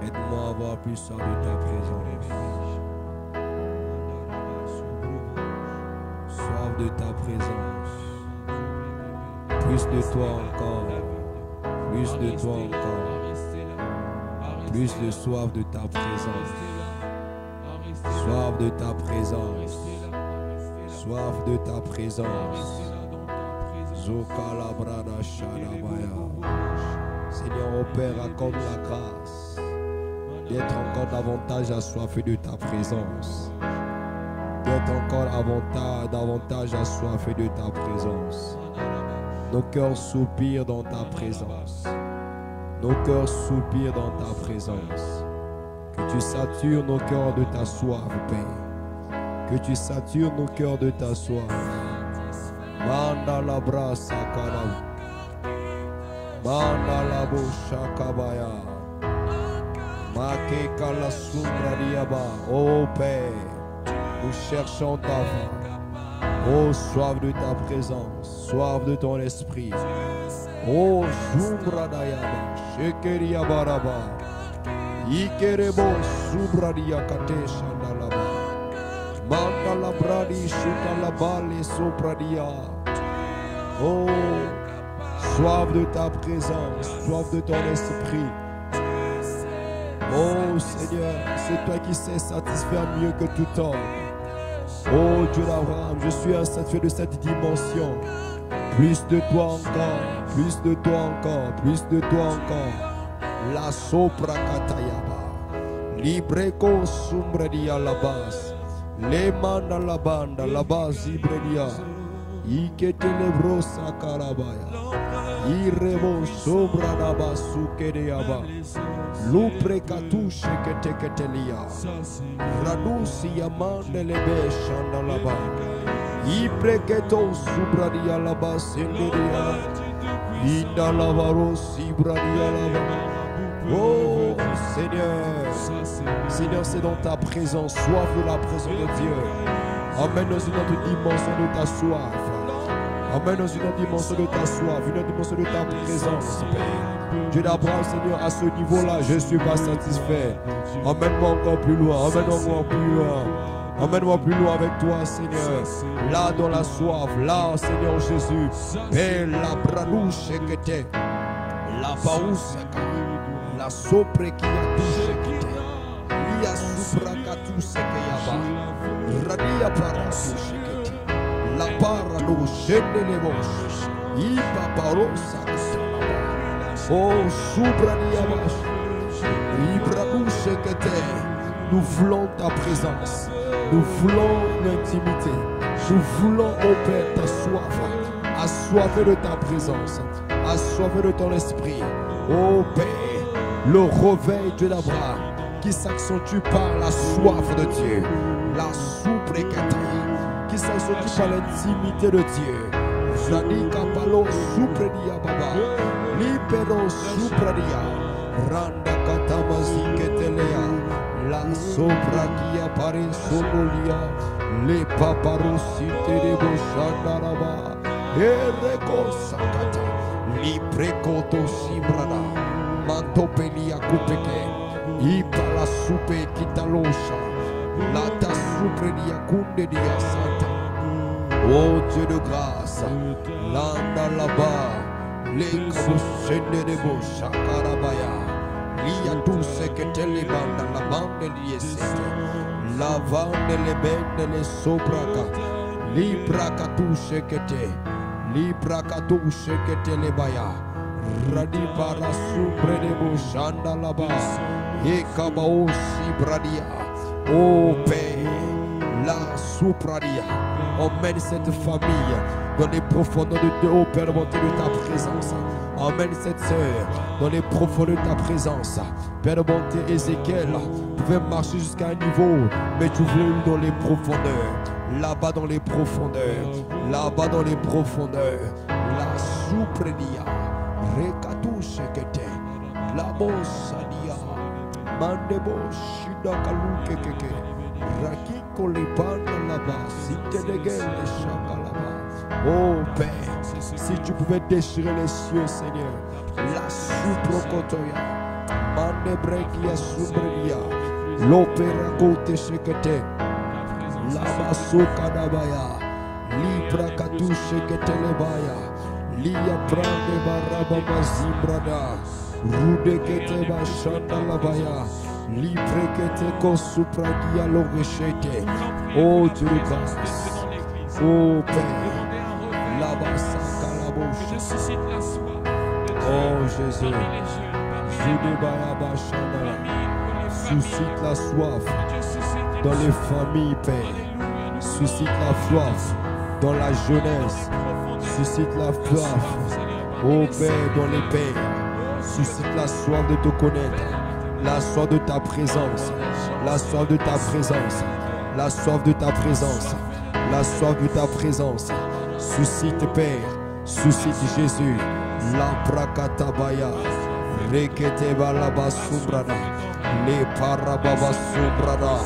Aide-moi à avoir plus soif de ta présence. Soif de ta présence. Plus de toi encore. Plus de toi encore. Plus de soif de ta présence. Soif de ta présence. Soif de ta présence. Zokalabrada Shadabaya. Seigneur, mon Père, accorde la grâce d'être encore davantage assoiffé de ta présence. D'être encore davantage assoiffé de ta présence. Nos cœurs soupirent dans ta présence. Nos cœurs soupirent dans ta présence. Que tu satures nos cœurs de ta soif, Père. Que tu satures nos cœurs de ta soif. Manda la brasa kala. Manda la boucha kabaya. Make kala sombra diaba. Oh Père, nous cherchons ta voix. Oh, soif de ta présence, soif de ton esprit. Oh, sombra dayaba. Shekeria baraba. Ikerebo sombra diakate shandalaba. Manda la bradi chuta la balle sopradia. Oh, soif de ta présence, soif de ton esprit. Oh Seigneur, c'est toi qui sais satisfaire mieux que tout homme. Oh Dieu d'Abraham, je suis insatisfait de cette dimension. Plus de toi encore, plus de toi encore, plus de toi encore. La sopra katayaba. Libreko sumbradia la base. Le manda la banda, la base ibredia. Ikete lebro sakarabaya. Irebo sobra daba sukedeaba. Lupre katushe keteketelia. Radusi yamande lebe shandalaba. Ipreketo subradia laba senderia. Indalavaro sibradia laba. Oh Seigneur, Seigneur, c'est dans ta présence, soif de la présence de Dieu. Amène dans une autre dimension de ta soif. Amène dans une autre dimension de ta soif, une autre dimension de ta présence, Père. Dieu d'Abraham, Seigneur, à ce niveau-là, je ne suis pas satisfait. Emmène-moi encore plus loin, emmène-moi plus loin. Emmène-moi plus loin avec toi, Seigneur. Là dans la soif, là, Seigneur Jésus. Père, la branouche que t'es. La parousse, la sopre qui a touché qui t'est. Lia supra katou seke yaba. Radia para touché qui t'est. La para no shende le mosh. Ipa parosa kasalaba. Oh, supra diaba. Ibra touché que t'es. Nous voulons ta présence. Nous voulons l'intimité. Nous voulons, oh Père, ta soif. Assoiffé de ta présence. Assoiffé de ton esprit. Oh Père, le réveil de l'Abraham qui s'accentue par la soif de Dieu. La souprécatie qui s'accentue par l'intimité de Dieu. Jani kapalo soupredia baba. Libero soupredia. Randa katamazi ketelea. La sopra qui apparaît sonolia. Les paparosi terebo shandaraba. Ereko sakata. Liprekoto simbrada. Mantopelia kupeke. Ipa la soupe kitalosha. La ta soupredia kunde dia santa. Oh Dieu de grâce. Landa là-bas. Les kabouchende de bo shakarabaya. les bandes, la bande liesete. La vande les bende les sobraka. Libra katushe kete. Libra katushe kete les baya. Radi para subre de bouchanda là-bas. Et kabao sibradia. Oh Père, la supradia. Emmène cette famille dans les profondeurs de oh Père, bonté de ta présence. Emmène cette sœur dans les profondeurs de ta présence. Père de bonté, Ézéchiel pouvait marcher jusqu'à un niveau, mais tu voulais dans les profondeurs. Là-bas dans les profondeurs. Là-bas dans les profondeurs. La supradia. Rekatouche kete. La bossadia. Mandebo shidakaluke keke. Rakiko les bandes là-bas. Si tu dégaines les chaka là-bas. Oh Père, si tu pouvais déchirer les cieux, Seigneur. La suprokotoya. Mandebrekia subredia. L'opéra kote shekete. La basoka dabaya. Libra katushe kete lebaya. Lia prande baraba mazimbrada. Rude kete bashanda labaya. Libre kete kosupragia logeshete. Oh Dieu de grâce. Oh Père. Labasaka la bouche. Oh Jésus. Jude baraba shanda. Suscite la soif dans les familles, Père. Suscite la soif dans la jeunesse. Suscite la soif, oh Père, dans les pères. Suscite la soif de te connaître. La soif de ta présence. La soif de ta présence. La soif de ta présence. La soif de ta présence. Suscite, Père. Suscite Jésus. La prakatabaya. Rekete balaba subrana. Les parababa subrana.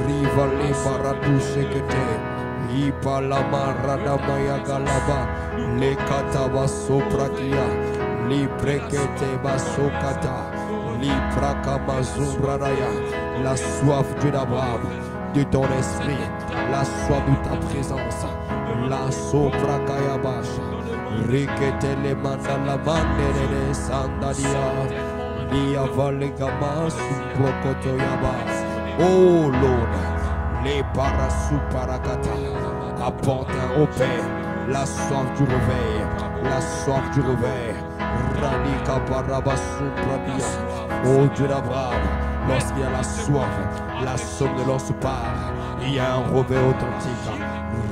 Riva les paradouche kete. Ipa la marada maya galaba. Les kataba soprakia. Li brekete basokata. Li prakama zubranaya. La soif de l'Abraham, de ton esprit. La soif de ta présence. La soprakaya basha. Rikete le mandala mandere sandalia. Li avalegama suprokotoyaba. Oh Lord, les parasuparakata. Apporte au Père la soif du réveil, la soif du réveil. Radika parabasupradia. Oh Dieu d'Abraham, lorsqu'il y a la soif, la somme de l'os part, il y a un réveil authentique.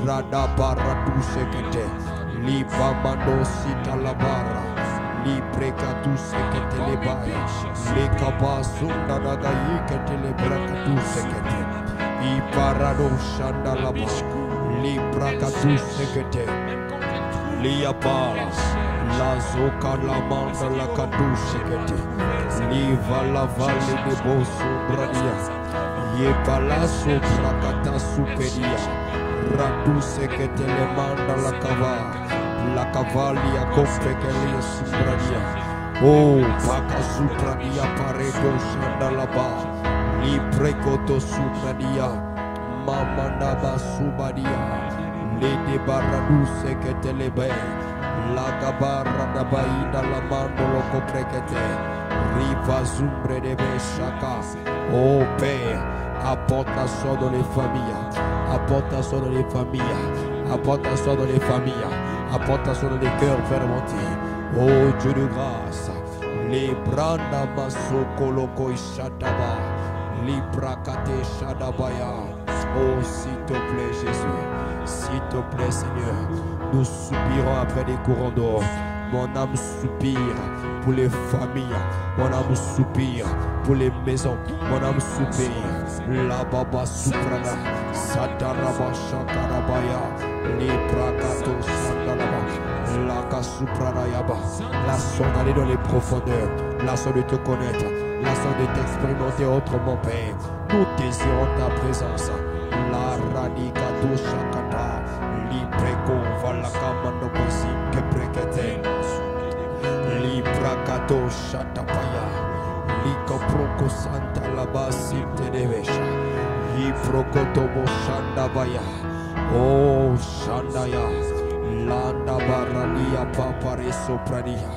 Rada paradouche kete. Liba mando sita la barra. Librekatuse kete le baya. Le kabasunda nagayi kete le brekatuse kete. I parado shanda la ba. Librakatuse kete. Liabara. La zoka la manda la kaduse kete. Liva la valle de bosu bradia. Ye palaso brakata superia. Raduse kete le manda la kava. La cavalia confekelia supradia. Oh, paka supradia paredo shandalaba. Li prekoto supradia. Mamandaba subadia. Le de baradu seketelebe. La gabarra dabaida la mando loco prekete. Riva zumbre de beshaka. Oh Père, apporte la soie dans les familles. Apporte la soie dans les familles. Apporte la soie dans les familles. Apporte ta soin dans les cœurs fermentés. Oh Dieu de grâce. Les branda masoko loko ishataba. Libra kate shadabaya. Oh s'il te plaît Jésus. S'il te plaît Seigneur. Nous soupirons après des courants d'or. Mon âme soupire pour les familles. Mon âme soupire pour les maisons. Mon âme soupire. La baba suprana. Sataraba shakarabaya. Librakato sandalaba. La kasupranayaba. La soif d'aller dans les profondeurs. La soif de te connaître. La soif de t'expérimenter autrement, Père. Nous désirons ta présence. La radikato shakata. Libreko valakamando bosim kebrekete. Librakato shatapaya. Likoproko santa labasim tedevesha. Liprokotobo shandabaya. Oh Shandaya. Landa barania papare soprania.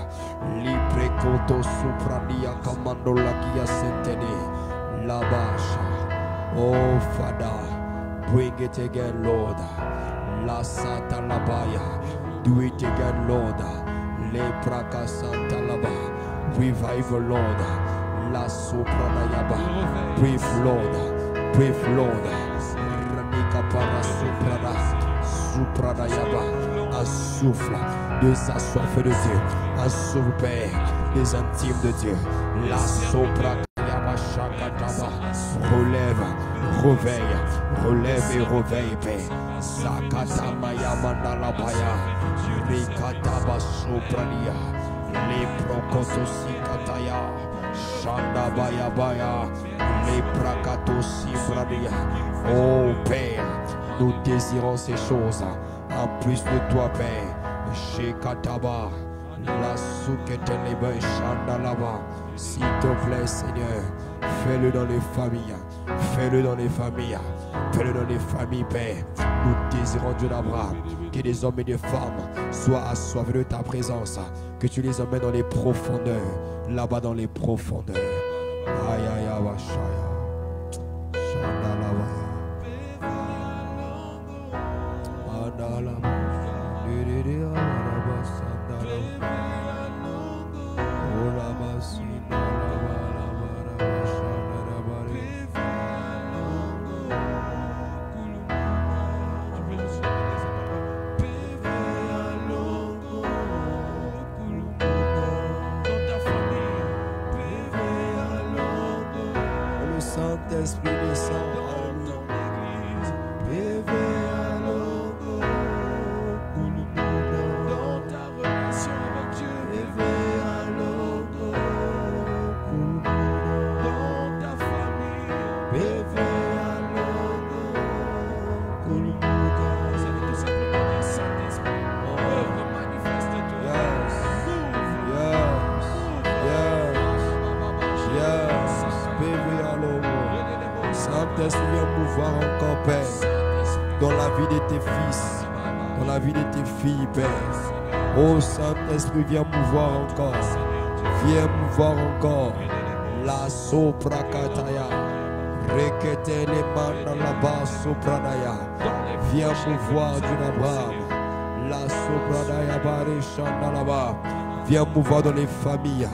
Libre koto soprania kamando lagia sentene. Labasha. Oh, Father, bring it again, Lord. La Santa Labaya. Do it again, Lord. Le Praka Santa Laba. Revival, Lord. La Sopranayaba. Breathe, Lord. Breathe, Lord. Ranika para Soprana. Supranayaba. Un souffle des assoiffés de Dieu. Un souffle, Père, des intimes de Dieu. La Sopranayaba Shakataba. Relève, réveille, relève et réveille, Père. Sakatama Mandalabaya. Rikataba Soprania. Les Prokotosi Kataya. Shanda Baya Baya. Les Prakatosi Brania. Oh Père, nous désirons ces choses. En plus de toi, Père. Shekataba. La Souketelebe Shandalaba. S'il te plaît, Seigneur, fais-le dans les familles. Fais-le dans les familles. Fais-le dans les familles, Père. Nous désirons, Dieu d'Abraham, que des hommes et des femmes soient assoiffés de ta présence. Que tu les emmènes dans les profondeurs. Là-bas dans les profondeurs. Aïe, aïe, aïe, Shaya. Shandalaba. Andalaba. Diri, Alaba, Sandalaba. Olaba, Sindalaba, Laba, Shandalaba. Le Saint-Esprit descend. Dans ta relation avec Dieu, dans ta famille, ça veut tout simplement dire Saint-Esprit, œuvre, manifeste-toi. Saint-Esprit, viens mouvoir encore, Père, dans la vie de tes fils, dans la vie de tes filles, Père. Oh Saint-Esprit, viens mouvoir encore. Viens mouvoir encore. La soprakataya. Rekete les mains dans la base sopranaya. Viens mouvoir du Abraham. La sopranaya bare chandalaba. Viens mouvoir dans les familles.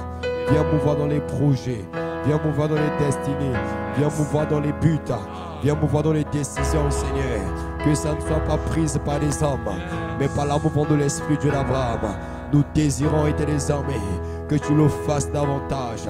Viens mouvoir dans les projets. Viens mouvoir dans les destinées. Viens mouvoir dans les buts. Viens mouvoir dans les décisions, Seigneur. Que ça ne soit pas prise par les hommes, mais par la mouvement de l'Esprit Dieu d'Abraham. Nous désirons être des armées. Que tu le fasses davantage.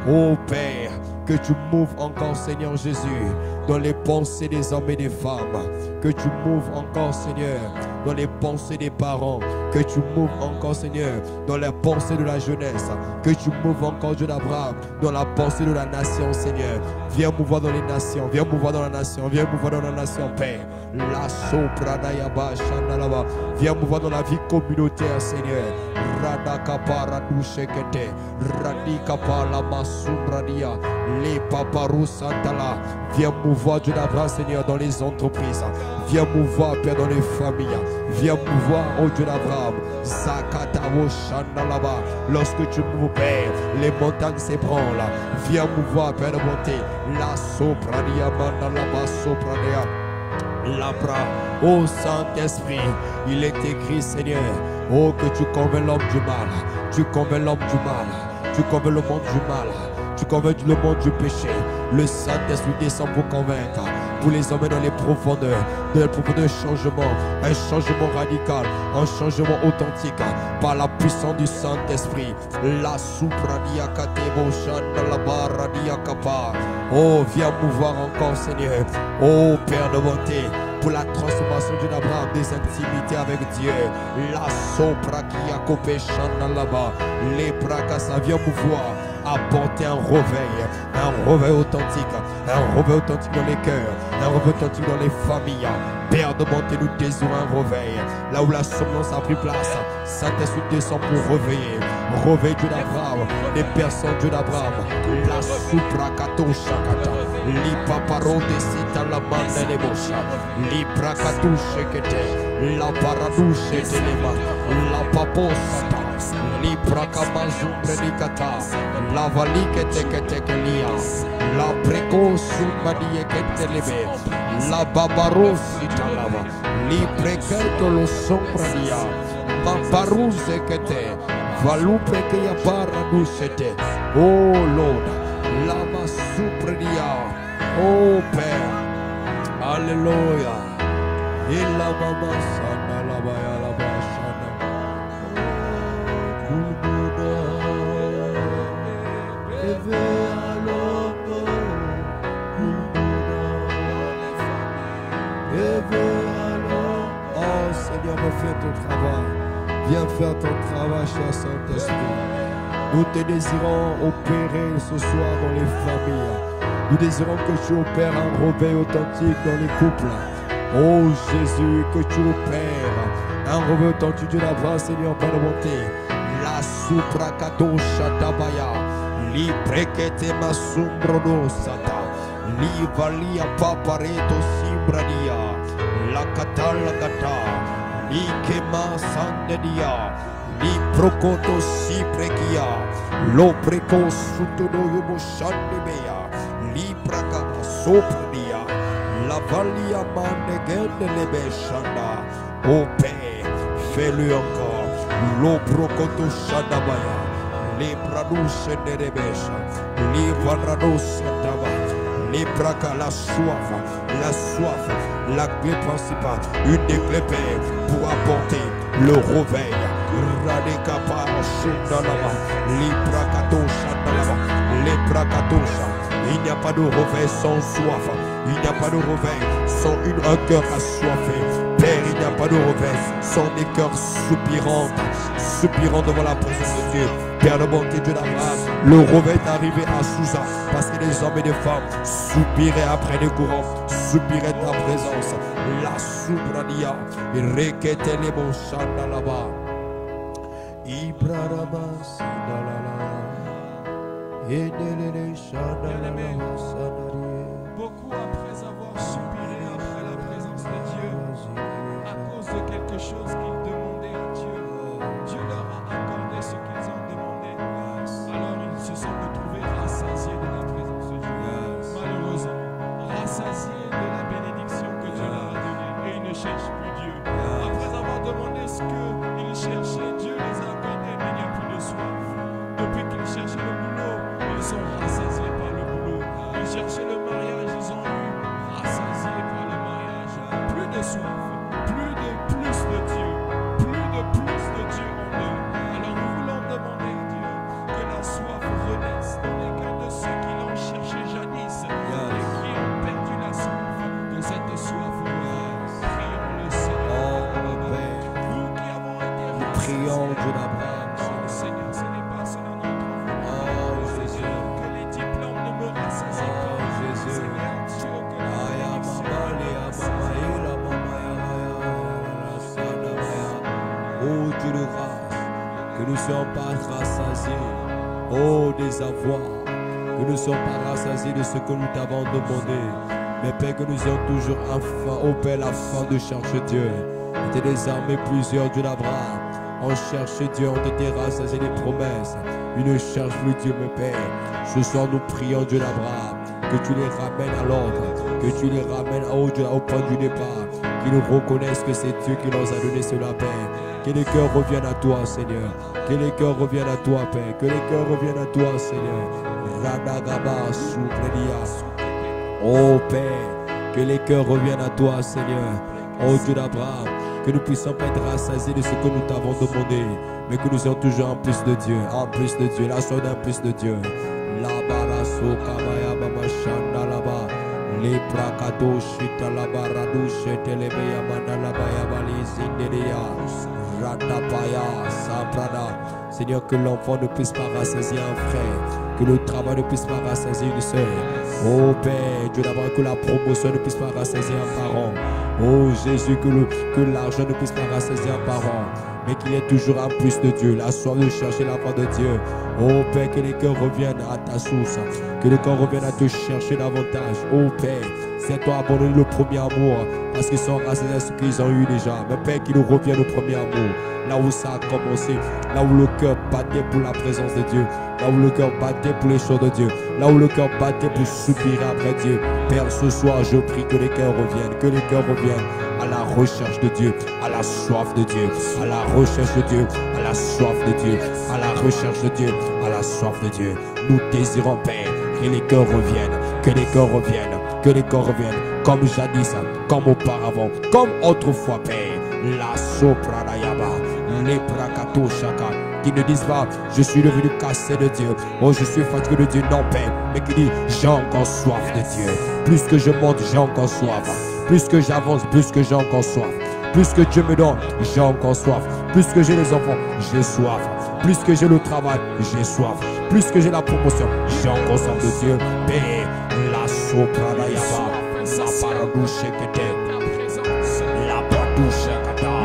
Oh Père, que tu mouves encore, Seigneur Jésus, dans les pensées des hommes et des femmes. Que tu mouves encore, Seigneur, dans les pensées des parents. Que tu mouves encore, Seigneur, dans les pensées de la jeunesse. Que tu mouves encore, Dieu d'Abraham, dans la pensée de la nation, Seigneur. Viens mouvoir dans les nations, viens mouvoir dans la nation, viens mouvoir dans la nation, Père. La sopranayaba shandalaba. Viens mouvoir dans la vie communautaire, Seigneur. Radakapa radushekete. Radikapa la masumbrania. Les paparous santala. Viens mouvoir, Dieu d'Abraham, Seigneur, dans les entreprises. Viens mouvoir, Père, dans les familles. Viens mouvoir, oh Dieu d'Abraham. Zakatavo shandalaba. Lorsque tu mouves, Père, les montagnes s'ébranlent. Viens mouvoir, Père de bonté. La soprania mandalaba soprania. Labra, ô Saint-Esprit, il est écrit, Seigneur, oh que tu convaincs l'homme du mal, tu convaincs l'homme du mal, tu convaincs le monde du mal, tu convaincs le monde du péché. Le Saint-Esprit descend pour convaincre, pour les emmener dans les profondeurs changement, un changement radical, un changement authentique, par la puissance du Saint-Esprit. La supradia katebo chandala baradia kapa. Oh, viens mouvoir encore, Seigneur. Oh, Père de bonté, pour la transformation d'Abraham des intimités avec Dieu. La soprakia kopé chandalaba. Les brakasa, viens mouvoir. Apporter un réveil authentique dans les cœurs, un réveil authentique dans les familles. Père de bonté, nous désirons un réveil. Là où la somnolence a pris place, Saint-Esprit descend pour réveiller. Réveille Dieu d'Abraham, les personnes Dieu d'Abraham. La suprakato shakata, li paparo de sita la bande de bosha, li prakato shekete, la paradouche telema, la paposata. Li prakamazu predicata, la valike teke teke lia, La précoce manie kentelebe. La babaros italava. Li preketo lo sombradia. Maparuze kete. Valupe que ya barra nucete. Oh Lord. Lama supredia. Oh Père. Alléluia. Il la mama sana la baya la bashana. Kulmuna. Eve aloko. Kulmuna. Eve aloko. Oh Seigneur, refais ton travail. Viens faire ton travail, cher Saint-Esprit. Nous te désirons opérer ce soir dans les familles. Nous désirons que tu opères un réveil authentique dans les couples. Oh Jésus, que tu opères un réveil authentique de la grâce, Seigneur, par la bonté. La suprakato shatabaya, li prekete masumbrono sata, li valia papareto simbradia, la katala kata, li kema sandedia, li prokoto siprekia, lo preko sutono yomo shandebea, li prakata sopradia. La valia manegende le beshanda. Oh Père, fais-le encore. L'obrokoto shadabaya. Les pradouches de rebesha. Les vanrados dava. Les braka la soif. La clé principale. Une des clés pour apporter le réveil. Radekapa shundalava. Les brakato shadalava. Les brakatosha. Il n'y a pas de réveil sans soif. Il n'y a pas de réveil sans un cœur assoiffé. Père, il n'y a pas de réveil sans des cœurs soupirants devant la présence de Dieu. Père, le bon Dieu d'Abraham, le réveil est arrivé à Sousa parce que les hommes et les femmes soupiraient après les courants, soupiraient ta présence. La soubrania, il requêtait les mots chanda là-bas. Ibrahima, beaucoup après avoir soupiré après la présence de Dieu, à cause de quelque chose qu'ils demandaient à Dieu, Dieu leur a accordé ce qu'ils ont demandé. Alors ils se sont retrouvés rassasiés de la présence de Dieu. Malheureusement, rassasiés de la bénédiction que Dieu leur a donnée. Et ils ne cherchent plus Dieu. Après avoir demandé ce qu'ils cherchaient, Dieu les a accordés, mais il n'y a plus de soif. Depuis qu'ils cherchaient le boulot, ils sont rassasiés par le boulot. Ils cherchaient le mariage, ils ont eu rassasiés par le mariage. Plus de soif, plus de Dieu, plus de Dieu en eux. Alors nous voulons demander à Dieu que la soif renaisse dans les cœurs de ceux qui l'ont cherché jadis et qui ont perdu la soif de cette soif. Prions le Seigneur. Nous qui avons été Prions Dieu d'Abraham. Seigneur, ce n'est pas cela notre envie. Seigneur, que les diplômes ne me rassasient pas. Seigneur Dieu, que oh Dieu de grâce, que nous ne soyons pas rassasiés, oh des avoirs, que nous ne soyons pas rassasiés de ce que nous t'avons demandé, mais Père, que nous ayons toujours faim, oh Père, la faim de chercher Dieu. Il était désarmé plusieurs Dieu d'Abraham. On cherchait Dieu, on était rassasiés des promesses. Ils ne cherchent plus Dieu, mon Père. Ce soir, nous prions Dieu d'Abraham, que tu les ramènes à l'ordre, que tu les ramènes au point du départ, qu'ils reconnaissent que c'est Dieu qui leur a donné cela, Père. Que les cœurs reviennent à toi, Seigneur. Que les cœurs reviennent à toi, Père. Que les cœurs reviennent à toi, Seigneur. Radagaba Souprédia. Oh Père, que les cœurs reviennent à toi, Seigneur. Oh Dieu d'Abraham, que nous puissions pas être rassasiés de ce que nous t'avons demandé, mais que nous ayons toujours un plus de Dieu, la soif d'un plus de Dieu. La baraso kabaya mama shanda laba, les prakato shita la baradu shetelebe yamanda la baya bali zinderia, ratapaya saprada. Seigneur, que l'enfant ne puisse pas rassasier un frère, que le travail ne puisse pas rassasier une sœur. Oh Père, Dieu d'abord, que la promotion ne puisse pas rassasier un parent. Oh Jésus, que l'argent ne puisse pas rassasier un parent, mais qu'il y ait toujours un plus de Dieu, la soif de chercher la part de Dieu. Oh Père, que les cœurs reviennent à ta source, que les cœurs reviennent à te chercher davantage. Oh Père, C'est toi abandonné le premier amour, parce qu'ils sont rassemblés à ce qu'ils ont eu déjà. Mais Père, qu'ils nous reviennent au premier amour, là où ça a commencé, là où le cœur battait pour la présence de Dieu, là où le cœur battait pour les choses de Dieu, là où le cœur battait pour soupirer après Dieu. Père, ce soir, je prie que les cœurs reviennent à la recherche de Dieu, à la soif de Dieu, à la recherche de Dieu, à la soif de Dieu, à la recherche de Dieu, à la soif de Dieu. Nous désirons, Père, que les cœurs reviennent, que les cœurs reviennent, que les cœurs reviennent, comme jadis, comme auparavant, comme autrefois, Père. La sopranayaba, les prakato chaka, qui ne disent pas, je suis devenu cassé de Dieu, oh je suis fatigué de Dieu, non Père, mais qui dit, j'ai encore soif de Dieu. Plus que je monte, j'ai encore soif. Plus que j'avance, plus que j'ai encore soif. Plus que Dieu me donne, j'ai encore soif. Plus que j'ai les enfants, j'ai soif. Plus que j'ai le travail, j'ai soif. Plus que j'ai la promotion, j'ai encore soif de Dieu. Père, la sopranayaba, la paradouche que t'es. La paradouche que t'as.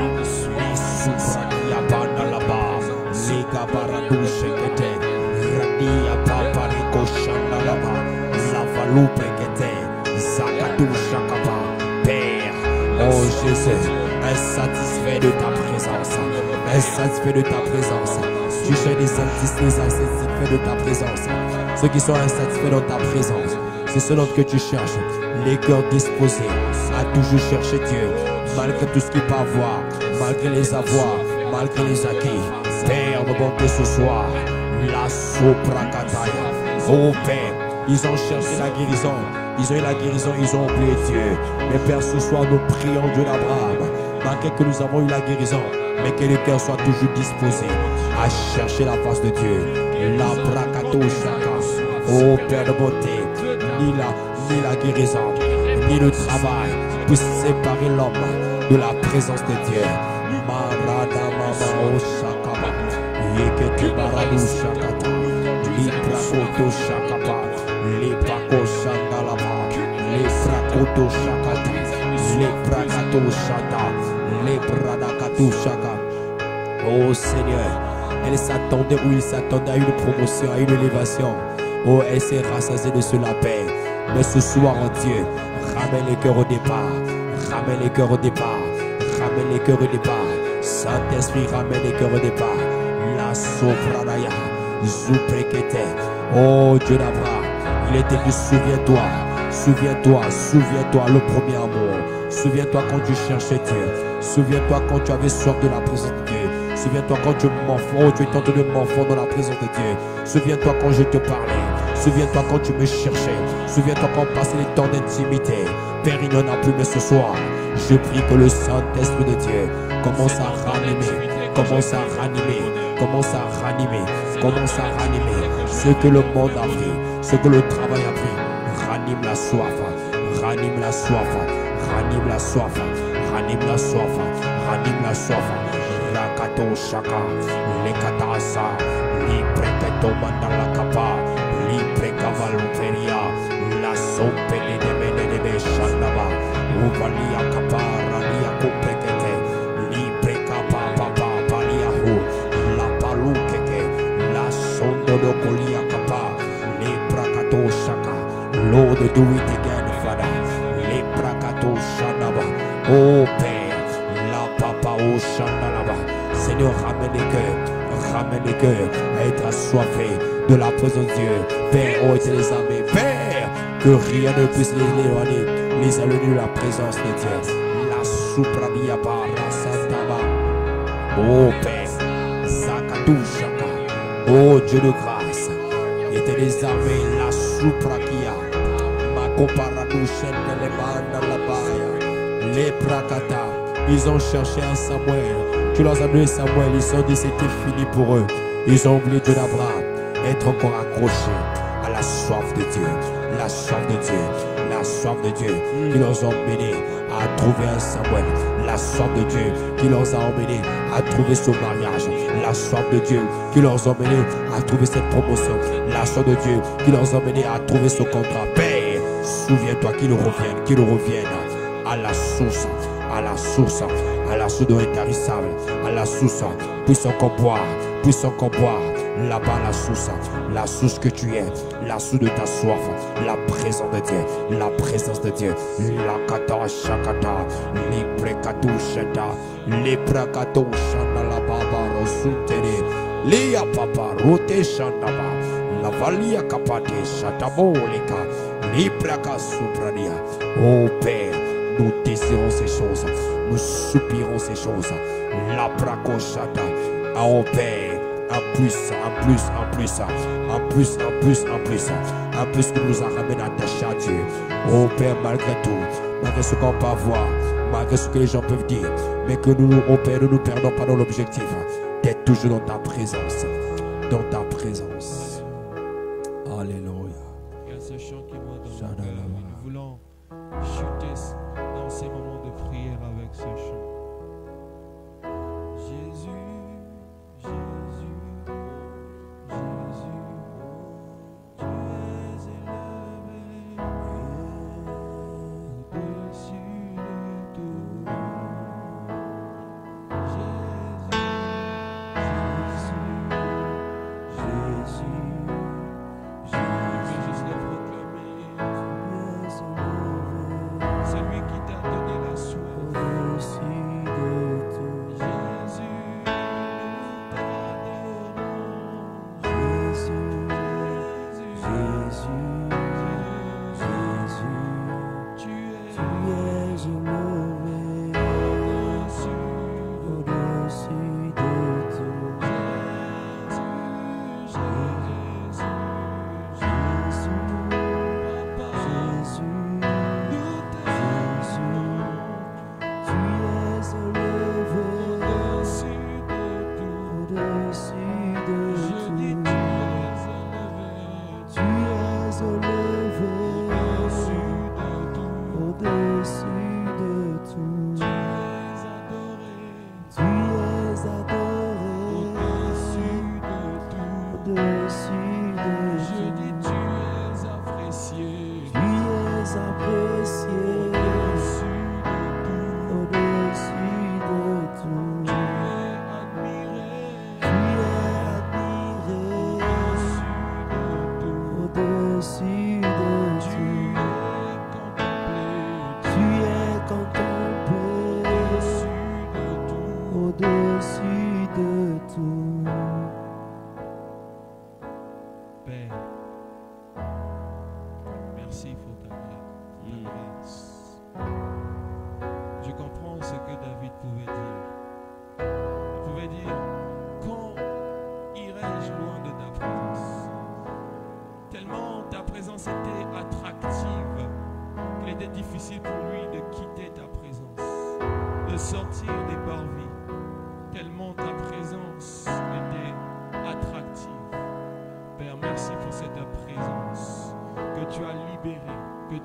Les soupranayaba dans la base. Les gabaradouche que t'es. Radia papa rico chanda la base. La valoupe que t'es. Zakadouche kaba. Père, oh Jésus, insatisfait de ta présence, insatisfait de ta présence. Tu cherches les insatisfaits de ta présence. Ceux qui sont insatisfaits dans ta présence, c'est ceux que tu cherches. Les cœurs disposés à toujours chercher Dieu, malgré tout ce qu'ils peuvent avoir, malgré les avoirs, malgré les acquis. Père, de bonté ce soir, la soprakataya. Oh Père, ils ont cherché la guérison. Ils ont eu la guérison, ils ont oublié Dieu. Mais Père, ce soir, nous prions Dieu d'Abraham. Malgré que nous avons eu la guérison, mais que les cœurs soient toujours disposés à chercher la face de Dieu. La brakato chaka. Oh Père de bonté, ni la guérison, ni le travail puissent séparer l'homme de la présence de Dieu. Marada mama o shakaba. Yekete baradou shakata. Librakoto shakaba. Les Paco Shandalaba, les Frakoto Shakata, les Prakato Shata, les Pradakato Shaka. Oh Seigneur, elle s'attendait ou il s'attendait à une promotion, à une élévation. Oh, elle s'est rassasiée de cela, Père. Mais ce soir, oh Dieu, ramène les cœurs au départ, ramène les cœurs au départ, ramène les cœurs au départ. Saint-Esprit, ramène les cœurs au départ. La Sopranaya, Zouprekete. Oh Dieu d'Abraham. Il était dit, souviens-toi, souviens-toi, souviens-toi le premier amour. Souviens-toi quand tu cherchais Dieu. Souviens-toi quand tu avais soif de la présence de Dieu. Souviens-toi quand tu m'enfants, tu étais en train de m'enfants dans la présence de Dieu. Souviens-toi quand je te parlais. Souviens-toi quand tu me cherchais. Souviens-toi quand on passait les temps d'intimité. Père, il n'y en a plus, mais ce soir, je prie que le Saint-Esprit de Dieu commence à ranimer, commence à ranimer, commence à ranimer, commence à ranimer ce que le monde a pris, ce que le travail a pris. Ranime la soif, ranime la soif, ranime la soif, ranime la soif, ranime la soif. Rakato shaka, les katasa, li preketo mandala kapa, li prekavalperia, la sompe de mene shandaba, uvalia kapa, ralia kuprekete, li prekapa papa paliahu, la palukeke, la sondo do kolia kapa, li prakato shaka. Lord, do it again, Father. Le prakato shandaba, oh Père, la papa oh shandalaba. Seigneur, ramène les cœurs à être assoiffés de la présence de Dieu. Père, oh les armées, Père, que rien ne puisse les éloigner, les éloigner de la présence de Dieu. La supradia para santaba. Oh Père, Zakadou Shaka. Oh Dieu de grâce, et les armées, la suprakia. Ma comparadou chendele banda la baya. Les prakata, ils ont cherché un Samuel. Tu leur as donné Samuel, ils ont dit c'était fini pour eux. Ils ont oublié Dieu d'Abraham, être encore accrochés à la soif de Dieu, la soif de Dieu, la soif de Dieu qui leur a emmenés à trouver un Samuel, la soif de Dieu qui leur a emmenés à trouver ce mariage, la soif de Dieu qui leur a emmenés à trouver cette promotion, la soif de Dieu qui leur a emmenés à trouver ce contrat. Père, souviens-toi qu'ils reviennent à la source, à la source, à la source de l'intarissable, à la source, puissant qu'on boire, là-bas la source que tu es, la source de ta soif, la présence de Dieu, la présence de Dieu, la kata shakata, librekato shata, librekato shana la baba rosuntere, lia papa rote shandaba, la valia kapate shatabolika, libraka suprania. Oh Père, nous désirons ces choses, nous soupirons ces choses, la bracochata, oh Père. Un plus qui nous a ramené attaché à Dieu. Oh Père, malgré tout, malgré ce qu'on peut voir, malgré ce que les gens peuvent dire, mais que nous, oh Père, ne nous perdons pas dans l'objectif d'être toujours dans ta présence. Dans ta présence. Alléluia. Il y a ce chant qui monte dans mon cœur. Nous voulons chuter dans ces moments de prière avec ce chant. Jésus, Jésus.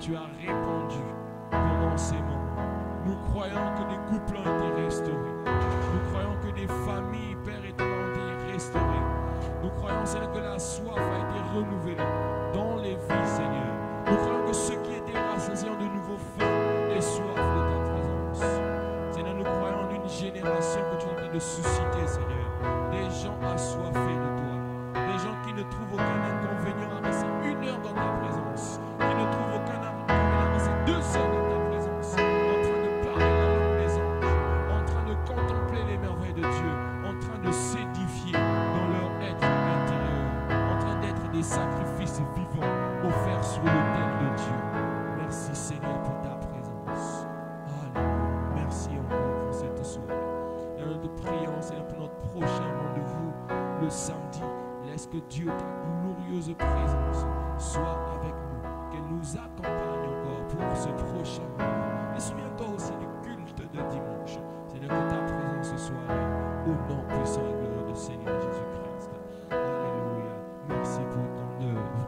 Tu as répandu pendant ces moments. Nous croyons que des couples ont été restaurés. Nous croyons que des familles, Père éternel, ont été restaurées. Nous croyons, Seigneur, que la soif a été renouvelée dans les vies, Seigneur. Nous croyons que ceux qui étaient rassasiés ont de nouveau faim et soif de ta présence. Seigneur, nous croyons en une génération que tu es en train de susciter, Seigneur. Des gens assoiffés de toi. Des gens qui ne trouvent aucun inconvénient à rester 1 heure dans ta présence. Qui ne trouvent aucun inconvénient à rester 2 heures dans ta présence. En train de parler la langue des anges. En train de contempler les merveilles de Dieu. En train de s'édifier dans leur être intérieur. En train d'être des sacrifices vivants offerts sur l'autel de Dieu. Merci Seigneur pour ta présence. Alléluia. Merci encore pour cette soirée. Et nous te prions Seigneur pour notre prochain rendez-vous le samedi. Laisse que Dieu, ta glorieuse présence, soit avec nous, qu'elle nous accompagne encore pour ce prochain moment. Et souviens-toi aussi du culte de dimanche. Seigneur, que ta présence soit là, au nom puissant et glorieux du Seigneur Jésus-Christ. Alléluia. Merci pour ton œuvre.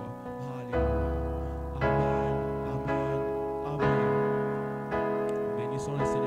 Alléluia. Amen. Amen. Amen. Bénissons le Seigneur.